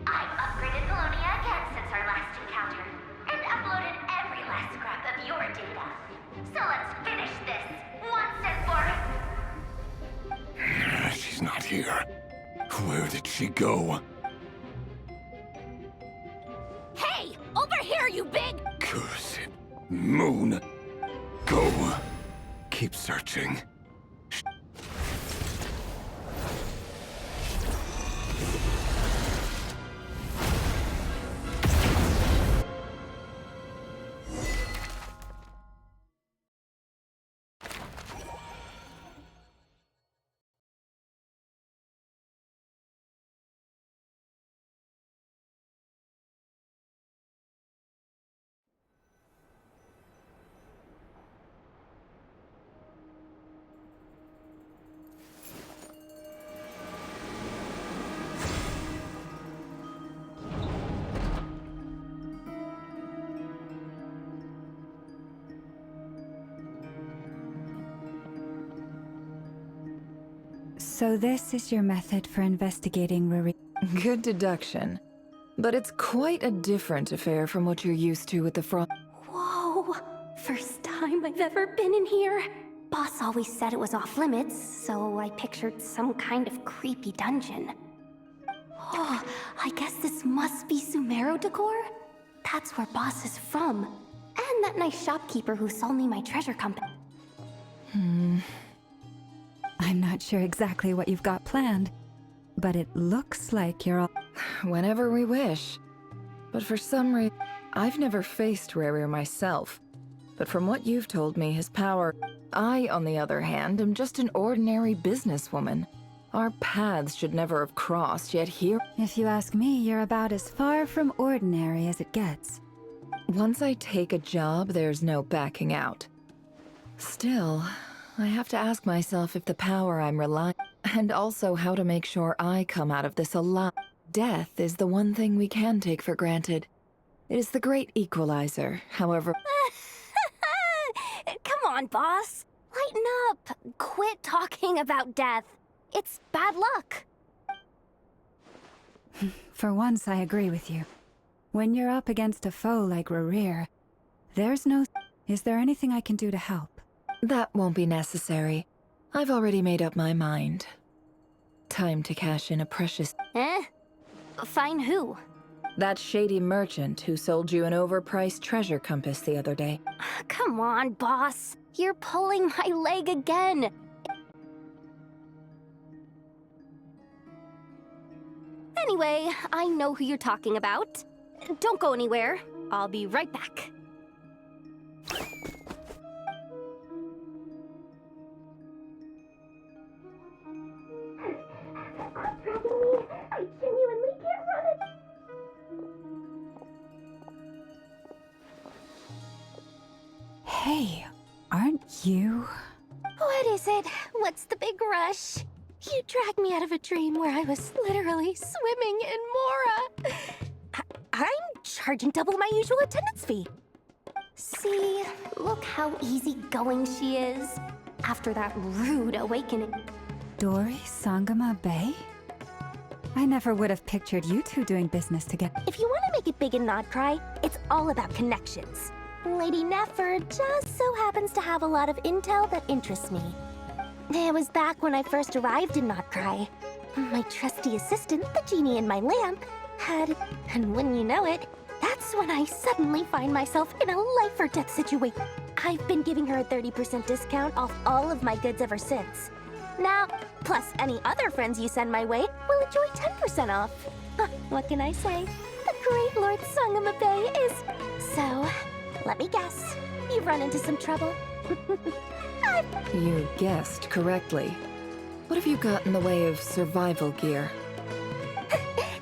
[SPEAKER 12] I've upgraded Felonia again since our last encounter, and uploaded every last scrap of your data. So let's finish this, once and for...
[SPEAKER 6] She's not here. Where did she go?
[SPEAKER 4] Hey! Over here, you big...
[SPEAKER 6] Cursed moon. Go. Keep searching.
[SPEAKER 1] So this is your method for investigating rerir.
[SPEAKER 9] Good deduction. But it's quite a different affair from what you're used to with the frost.
[SPEAKER 3] Whoa! First time I've ever been in here. Boss always said it was off limits, so I pictured some kind of creepy dungeon. Oh, I guess this must be Sumero decor? That's where Boss is from. And that nice shopkeeper who sold me my treasure company.
[SPEAKER 1] I'm not sure exactly what you've got planned, but it looks like you're all...
[SPEAKER 9] Whenever we wish. But for some reason, I've never faced rerir myself. But from what you've told me, his power... I, on the other hand, am just an ordinary businesswoman. Our paths should never have crossed, yet here...
[SPEAKER 1] If you ask me, you're about as far from ordinary as it gets.
[SPEAKER 9] Once I take a job, there's no backing out. Still, I have to ask myself if the power I'm relying... And also how to make sure I come out of this alive. Death is the one thing we can take for granted. It is the great equalizer, however...
[SPEAKER 3] Come on, boss. Lighten up. Quit talking about death. It's bad luck.
[SPEAKER 1] For once, I agree with you. When you're up against a foe like rerir, there's no... Is there anything I can do to help?
[SPEAKER 9] That won't be necessary. I've already made up my mind. Time to cash in a precious...
[SPEAKER 3] Find who?
[SPEAKER 9] That shady merchant who sold you an overpriced treasure compass the other day.
[SPEAKER 3] Come on, boss. You're pulling my leg again. Anyway, I know who you're talking about. Don't go anywhere. I'll be right back. I genuinely can't run it.
[SPEAKER 1] Hey, aren't you...
[SPEAKER 3] What is it? What's the big rush? You dragged me out of a dream where I was literally swimming in Mora. I'm charging double my usual attendance fee. See, look how easygoing she is. After that rude awakening.
[SPEAKER 1] Dory Sangama Bay? I never would have pictured you two doing business together.
[SPEAKER 3] If you want to make it big in Nodcry, it's all about connections. Lady Nefer just so happens to have a lot of intel that interests me. It was back when I first arrived in Nodcry. My trusty assistant, the genie in my lamp, had... And wouldn't you know it, that's when I suddenly find myself in a life-or-death situation. I've been giving her a 30% discount off all of my goods ever since. Now, plus any other friends you send my way will enjoy 10% off. What can I say? The great Lord Sangama Bay is... So, let me guess. You've run into some trouble.
[SPEAKER 9] You guessed correctly. What have you got in the way of survival gear?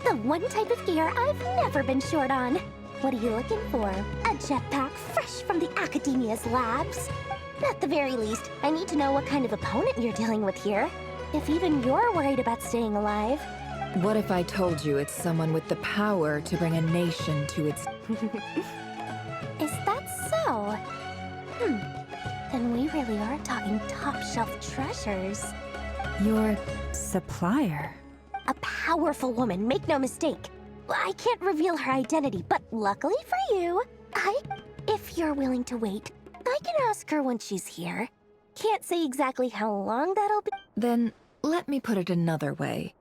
[SPEAKER 3] The one type of gear I've never been short on. What are you looking for? A jetpack fresh from the Academia's labs? At the very least, I need to know what kind of opponent you're dealing with here. If even you're worried about staying alive.
[SPEAKER 9] What if I told you it's someone with the power to bring a nation to its...
[SPEAKER 3] Is that so? Then we really are talking top-shelf treasures.
[SPEAKER 1] Your supplier?
[SPEAKER 4] A powerful woman, make no mistake. I can't reveal her identity, but luckily for you, if you're willing to wait, I can ask her when she's here. Can't say exactly how long that'll be.
[SPEAKER 9] Then, let me put it another way.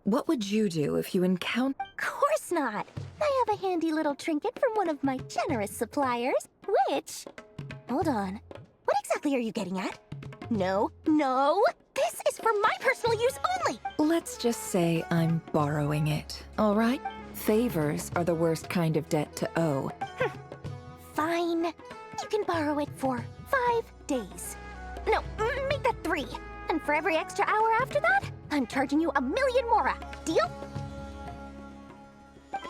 [SPEAKER 9] What would you do if you encounter—
[SPEAKER 4] Of course not. I have a handy little trinket from one of my generous suppliers, which... Hold on. What exactly are you getting at? No, no! This is for my personal use only!
[SPEAKER 9] Let's just say I'm borrowing it, all right? Favors are the worst kind of debt to owe.
[SPEAKER 4] Fine. You can borrow it for 5 days. No, make that 3. And for every extra hour after that, I'm charging you 1,000,000 mora. Deal?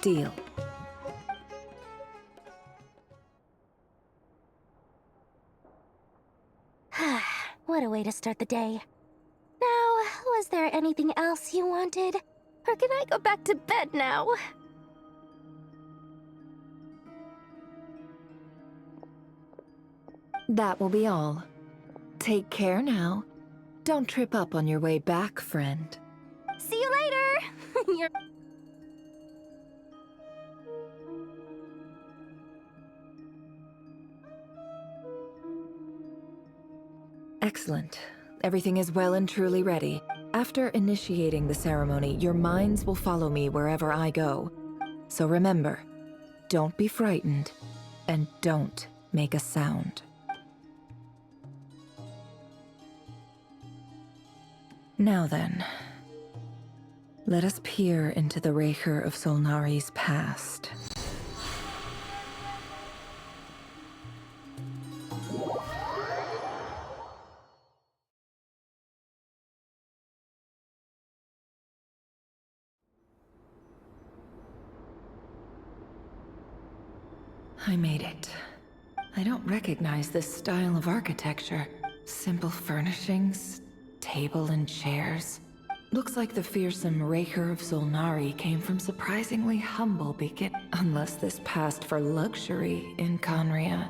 [SPEAKER 9] Deal.
[SPEAKER 4] What a way to start the day. Now, was there anything else you wanted? Or can I go back to bed now?
[SPEAKER 9] That will be all. Take care now. Don't trip up on your way back, friend.
[SPEAKER 4] See you later! You're...
[SPEAKER 9] Excellent. Everything is well and truly ready. After initiating the ceremony, your minds will follow me wherever I go. So remember, don't be frightened, and don't make a sound. Now then, let us peer into the rerir of Solnari's past. I made it. I don't recognize this style of architecture. Simple furnishings, table and chairs. Looks like the fearsome rerir of Solnari came from surprisingly humble unless this passed for luxury in Conria.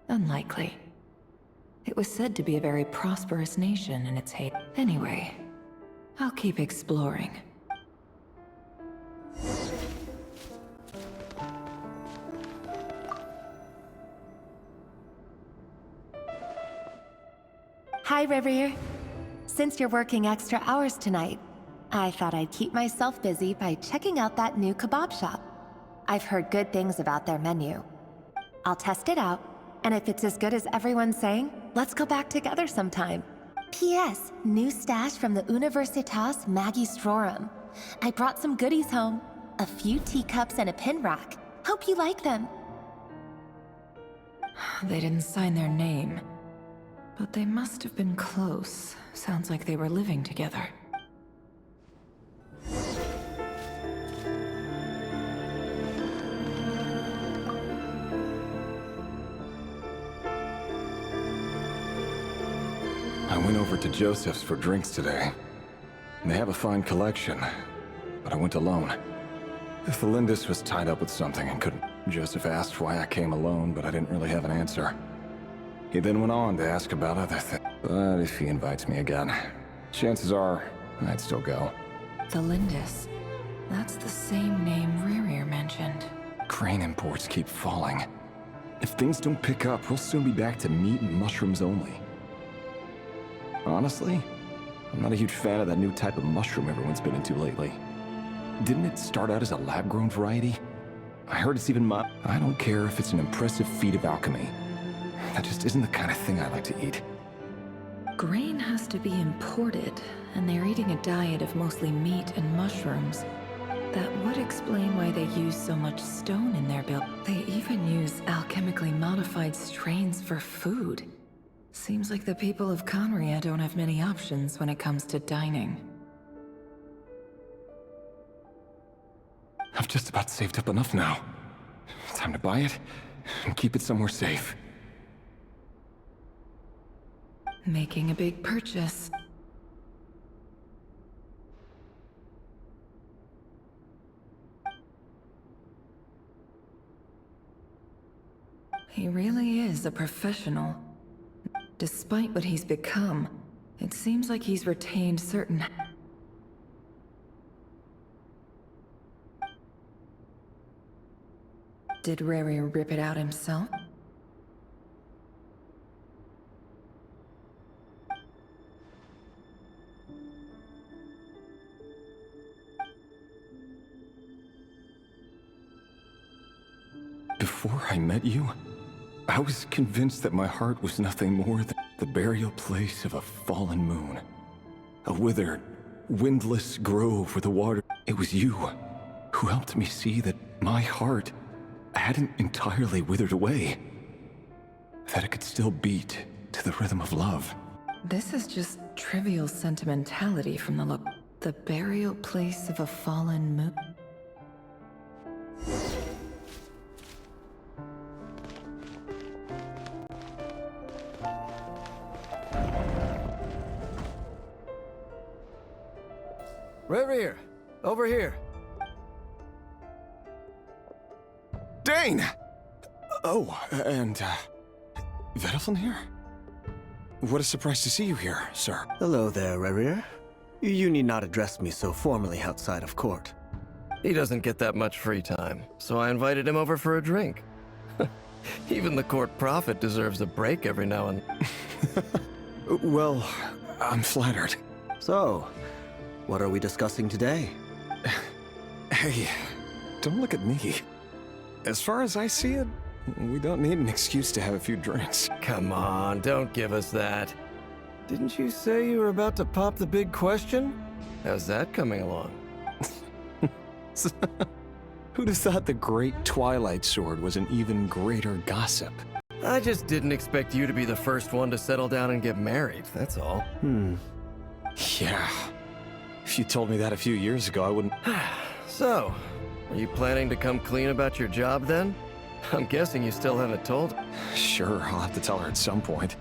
[SPEAKER 9] Unlikely. It was said to be a very prosperous nation in its heyday. Anyway, I'll keep exploring.
[SPEAKER 13] Hi, rerir. Since you're working extra hours tonight, I thought I'd keep myself busy by checking out that new kebab shop. I've heard good things about their menu. I'll test it out, and if it's as good as everyone's saying, let's go back together sometime. P.S. New stash from the Universitas Magistrorum. I brought some goodies home. A few teacups and a pin rack. Hope you like them.
[SPEAKER 9] They didn't sign their name. But they must have been close. Sounds like they were living together.
[SPEAKER 6] I went over to Joseph's for drinks today. They have a fine collection, but I went alone. Thelindis was tied up with something and couldn't. Joseph asked why I came alone, but I didn't really have an answer. He then went on to ask about other things. But if he invites me again, chances are I'd still go.
[SPEAKER 9] Thelindis. That's the same name rerir mentioned.
[SPEAKER 6] Crane imports keep falling. If things don't pick up, we'll soon be back to meat and mushrooms only. Honestly, I'm not a huge fan of that new type of mushroom everyone's been into lately. Didn't it start out as a lab-grown variety? I heard it's even I don't care if it's an impressive feat of alchemy. That just isn't the kind of thing I like to eat.
[SPEAKER 9] Grain has to be imported, and they're eating a diet of mostly meat and mushrooms. That would explain why they use so much stone in their build. They even use alchemically modified strains for food. Seems like the people of Conria don't have many options when it comes to dining.
[SPEAKER 6] I've just about saved up enough now. Time to buy it and keep it somewhere safe.
[SPEAKER 9] Making a big purchase. He really is a professional. Despite what he's become, it seems like he's retained certain... Did rerir rip it out himself?
[SPEAKER 6] Before I met you, I was convinced that my heart was nothing more than the burial place of a fallen moon. A withered, windless grove where the water... It was you who helped me see that my heart hadn't entirely withered away. That it could still beat to the rhythm of love.
[SPEAKER 9] This is just trivial sentimentality from the look. The burial place of a fallen moon.
[SPEAKER 14] Rerir, over here.
[SPEAKER 6] Dane! Oh, and, Vedaflin here? What a surprise to see you here, sir.
[SPEAKER 14] Hello there, Rerir. You need not address me so formally outside of court. He doesn't get that much free time, so I invited him over for a drink. Even the court prophet deserves a break every now and...
[SPEAKER 6] Well, I'm flattered.
[SPEAKER 14] So, what are we discussing today?
[SPEAKER 6] Hey, don't look at me. As far as I see it, we don't need an excuse to have a few drinks.
[SPEAKER 14] Come on, don't give us that. Didn't you say you were about to pop the big question? How's that coming along?
[SPEAKER 6] Who'd have thought the great Twilight Sword was an even greater gossip?
[SPEAKER 14] I just didn't expect you to be the first one to settle down and get married, that's all.
[SPEAKER 6] Yeah. If you told me that a few years ago, I wouldn't...
[SPEAKER 14] So, are you planning to come clean about your job then? I'm guessing you still haven't told.
[SPEAKER 6] Sure, I'll have to tell her at some point.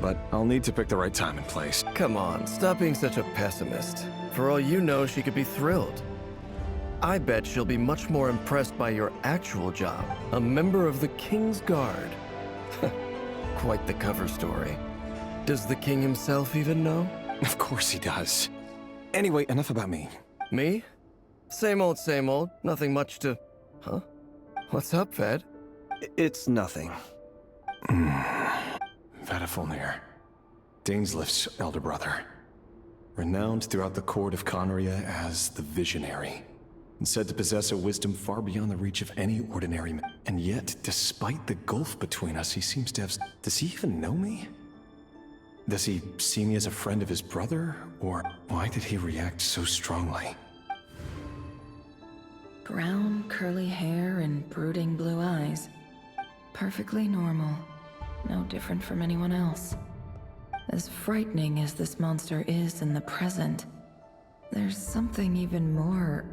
[SPEAKER 6] But I'll need to pick the right time and place.
[SPEAKER 14] Come on, stop being such a pessimist. For all you know, she could be thrilled. I bet she'll be much more impressed by your actual job, a member of the King's Guard. Quite the cover story. Does the king himself even know?
[SPEAKER 6] Of course he does. Anyway, enough about me.
[SPEAKER 14] Me? Same old, nothing much to... Huh? What's up, Ved?
[SPEAKER 15] It's nothing.
[SPEAKER 6] Vedaflin, Dainslift's elder brother. Renowned throughout the court of Conria as the Visionary, and said to possess a wisdom far beyond the reach of any ordinary man. And yet, despite the gulf between us, he seems to have... Does he even know me? Does he see me as a friend of his brother? Or why did he react so strongly?
[SPEAKER 9] Brown, curly hair and brooding blue eyes. Perfectly normal. No different from anyone else. As frightening as this monster is in the present, there's something even more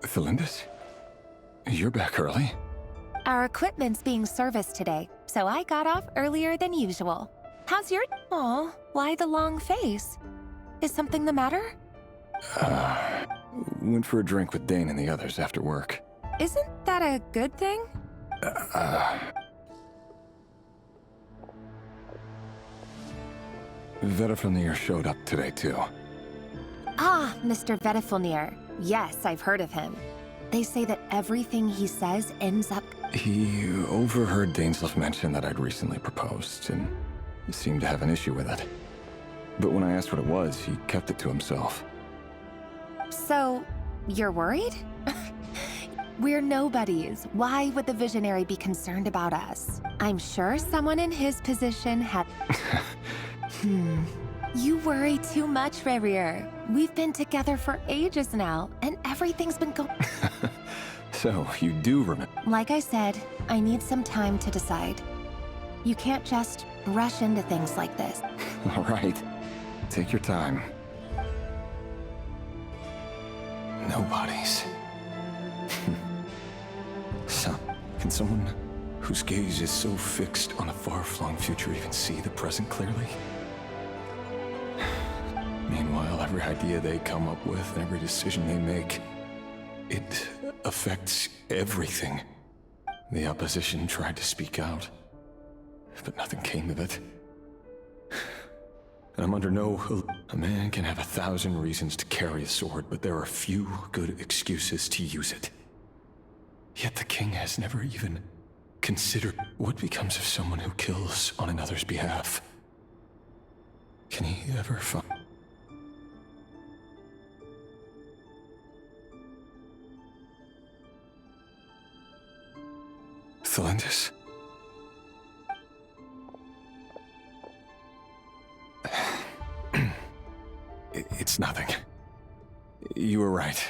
[SPEAKER 6] Felindis? You're back early?
[SPEAKER 13] Our equipment's being serviced today, so I got off earlier than usual. How's your... Aw, why the long face? Is something the matter?
[SPEAKER 6] Went for a drink with Dane and the others after work.
[SPEAKER 13] Isn't that a good thing?
[SPEAKER 6] Vedaflin showed up today, too.
[SPEAKER 13] Ah, Mr. Vedaflin. Yes, I've heard of him. They say that everything he says ends up...
[SPEAKER 6] He overheard Dainslift mention that I'd recently proposed, and seemed to have an issue with it. But when I asked what it was, he kept it to himself.
[SPEAKER 13] So, you're worried? We're nobodies. Why would the Visionary be concerned about us? I'm sure someone in his position had... You worry too much, Rerir. We've been together for ages now, and everything's been going...
[SPEAKER 6] So, you do remember...
[SPEAKER 13] Like I said, I need some time to decide. You can't just rush into things like this.
[SPEAKER 6] All right. Take your time. Nobodies. Can someone whose gaze is so fixed on a far-flung future even see the present clearly? Meanwhile, every idea they come up with, every decision they make, it affects everything. The opposition tried to speak out, but nothing came of it. And I'm under no... A man can have 1,000 reasons to carry a sword, but there are few good excuses to use it. Yet the king has never even considered what becomes of someone who kills on another's behalf. Can he ever find... Thelindis? It's nothing. You were right.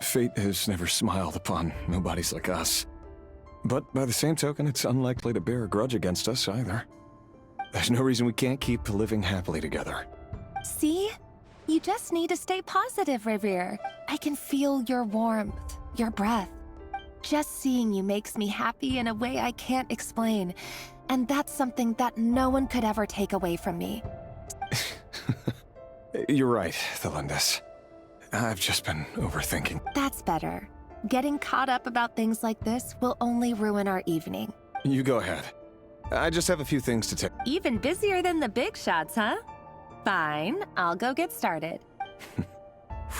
[SPEAKER 6] Fate has never smiled upon nobodies like us. But by the same token, it's unlikely to bear a grudge against us either. There's no reason we can't keep living happily together.
[SPEAKER 13] See? You just need to stay positive, rerir. I can feel your warmth, your breath. Just seeing you makes me happy in a way I can't explain. And that's something that no one could ever take away from me.
[SPEAKER 6] You're right, Thelindis. I've just been overthinking.
[SPEAKER 13] That's better. Getting caught up about things like this will only ruin our evening.
[SPEAKER 6] You go ahead. I just have a few things to take.
[SPEAKER 13] Even busier than the big shots, huh? Fine, I'll go get started.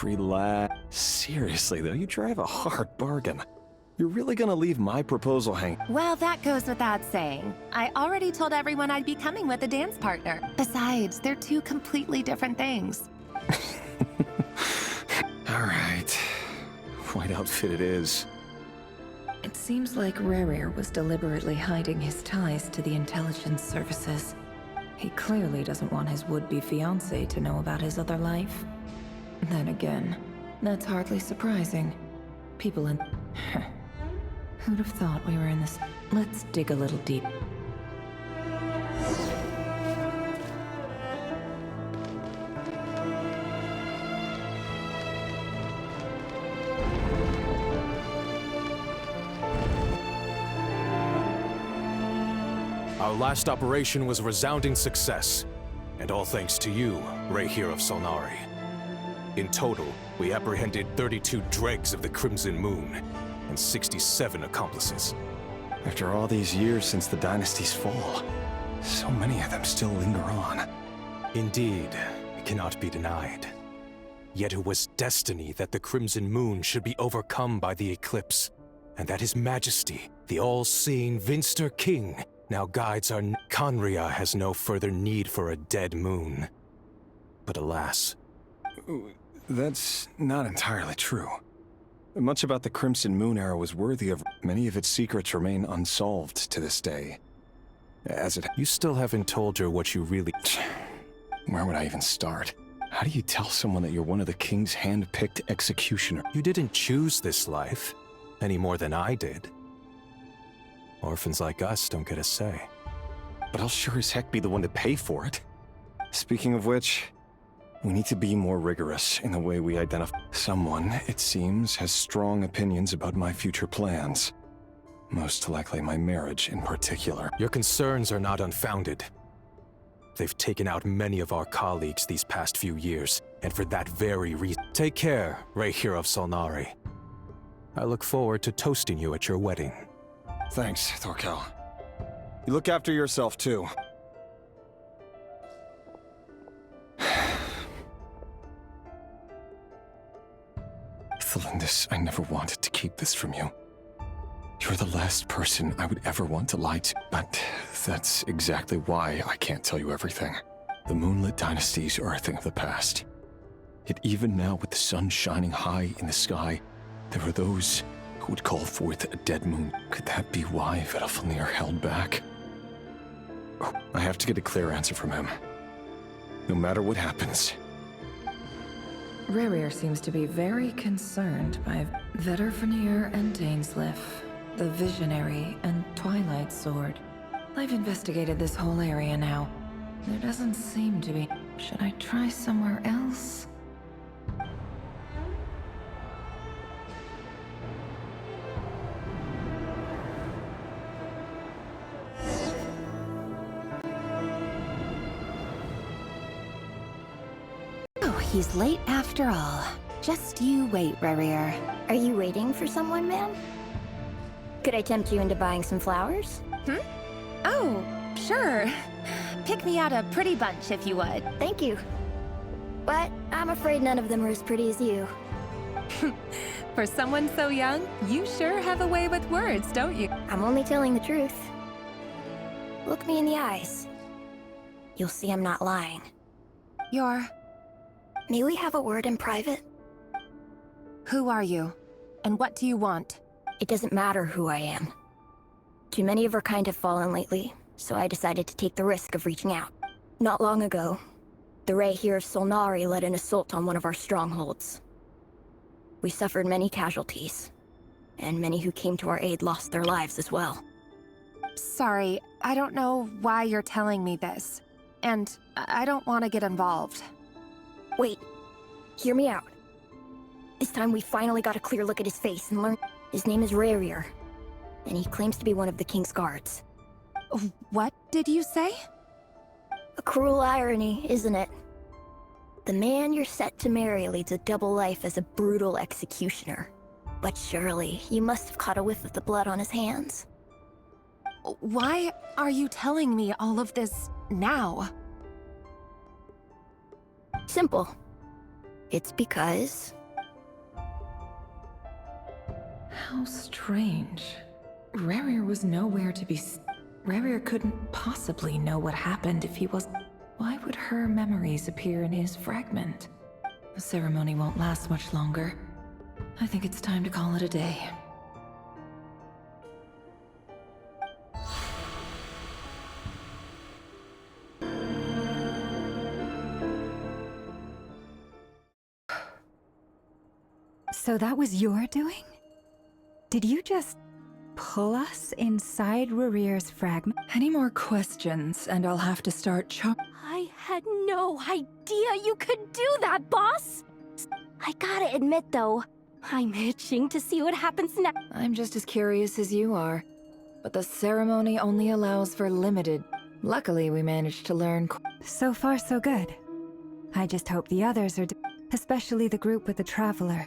[SPEAKER 6] Relax. Seriously, though, you drive a hard bargain. You're really gonna leave my proposal hang?
[SPEAKER 13] Well, that goes without saying. I already told everyone I'd be coming with a dance partner. Besides, they're two completely different things.
[SPEAKER 6] All right. White outfit it is.
[SPEAKER 9] It seems like rerir was deliberately hiding his ties to the intelligence services. He clearly doesn't want his would-be fiancée to know about his other life. Then again, that's hardly surprising. People in... Who'd have thought we were in this? Let's dig a little deep.
[SPEAKER 16] Our last operation was a resounding success, and all thanks to you, rerir of Solnari. In total, we apprehended 32 dregs of the Crimson Moon, and 67 accomplices.
[SPEAKER 6] After all these years since the dynasty's fall, so many of them still linger on.
[SPEAKER 16] Indeed, it cannot be denied. Yet it was destiny that the Crimson Moon should be overcome by the eclipse, and that His Majesty, the all-seeing Vinster King, now guides our... Conria has no further need for a dead moon. But alas...
[SPEAKER 6] That's not entirely true. Much about the Crimson Moon era was worthy of... Many of its secrets remain unsolved to this day. As it...
[SPEAKER 16] You still haven't told her what you really...
[SPEAKER 6] Where would I even start? How do you tell someone that you're one of the King's hand-picked executioner?
[SPEAKER 16] You didn't choose this life, any more than I did. Orphans like us don't get a say.
[SPEAKER 6] But I'll sure as heck be the one to pay for it. Speaking of which... We need to be more rigorous in the way we identify. Someone, it seems, has strong opinions about my future plans. Most likely my marriage in particular.
[SPEAKER 16] Your concerns are not unfounded. They've taken out many of our colleagues these past few years, and for that very reason. Take care, rerir of Solnari. I look forward to toasting you at your wedding.
[SPEAKER 6] Thanks, Thorkel. You look after yourself, too. Thelindis, I never wanted to keep this from you. You're the last person I would ever want to lie to. But that's exactly why I can't tell you everything. The moonlit dynasties are a thing of the past. Yet even now, with the sun shining high in the sky, there are those who would call forth a dead moon. Could that be why Vedalfnir held back? Oh, I have to get a clear answer from him. No matter what happens.
[SPEAKER 9] Rerir seems to be very concerned by Vedalfnir and Dainsleif, the Visionary and Twilight Sword. I've investigated this whole area now. There doesn't seem to be... Should I try somewhere else?
[SPEAKER 13] he's late after all. Just you wait, rerir.
[SPEAKER 3] Are you waiting for someone, ma'am? Could I tempt you into buying some flowers?
[SPEAKER 13] Oh, sure. Pick me out a pretty bunch if you would.
[SPEAKER 3] Thank you. But I'm afraid none of them are as pretty as you.
[SPEAKER 13] For someone so young, you sure have a way with words, don't you?
[SPEAKER 3] I'm only telling the truth. Look me in the eyes. You'll see I'm not lying. May we have a word in private?
[SPEAKER 13] Who are you? And what do you want?
[SPEAKER 3] It doesn't matter who I am. Too many of our kind have fallen lately, so I decided to take the risk of reaching out. Not long ago, the rerir of Solnari led an assault on one of our strongholds. We suffered many casualties, and many who came to our aid lost their lives as well.
[SPEAKER 13] Sorry, I don't know why you're telling me this. And I don't want to get involved.
[SPEAKER 3] Wait, hear me out. This time we finally got a clear look at his face and learned his name is rerir, and he claims to be one of the King's Guards.
[SPEAKER 13] What did you say?
[SPEAKER 3] A cruel irony, isn't it? The man you're set to marry leads a double life as a brutal executioner. But surely, you must have caught a whiff of the blood on his hands.
[SPEAKER 13] Why are you telling me all of this now?
[SPEAKER 3] Simple. It's because...
[SPEAKER 9] How strange. Rerir was nowhere to be Rerir couldn't possibly know what happened if he was... Why would her memories appear in his fragment? The ceremony won't last much longer. I think it's time to call it a day.
[SPEAKER 1] So that was your doing? Did you just pull us inside Rerir's fragment?
[SPEAKER 9] Any more questions, and I'll have to start
[SPEAKER 3] I had no idea you could do that, boss! I gotta admit, though, I'm itching to see what happens next.
[SPEAKER 9] I'm just as curious as you are. But the ceremony only allows for limited... Luckily, we managed to learn...
[SPEAKER 1] So far, so good. I just hope the others are... especially the group with the Traveler.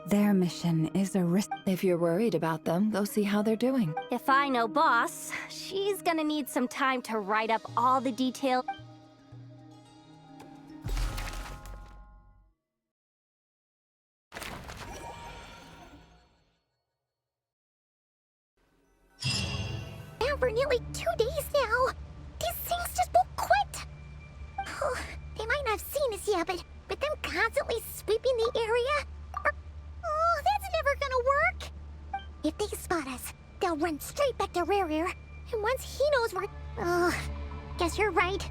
[SPEAKER 1] Their mission is a risk.
[SPEAKER 9] If you're worried about them, go see how they're doing.
[SPEAKER 3] If I know boss, she's gonna need some time to write up all the details.
[SPEAKER 4] And for nearly 2 days now. These things just won't quit. Oh, they might not have seen us yet, but them constantly sweeping the area... Oh, that's never gonna work! If they spot us, they'll run straight back to rerir. And once he knows we're... Oh, guess you're right.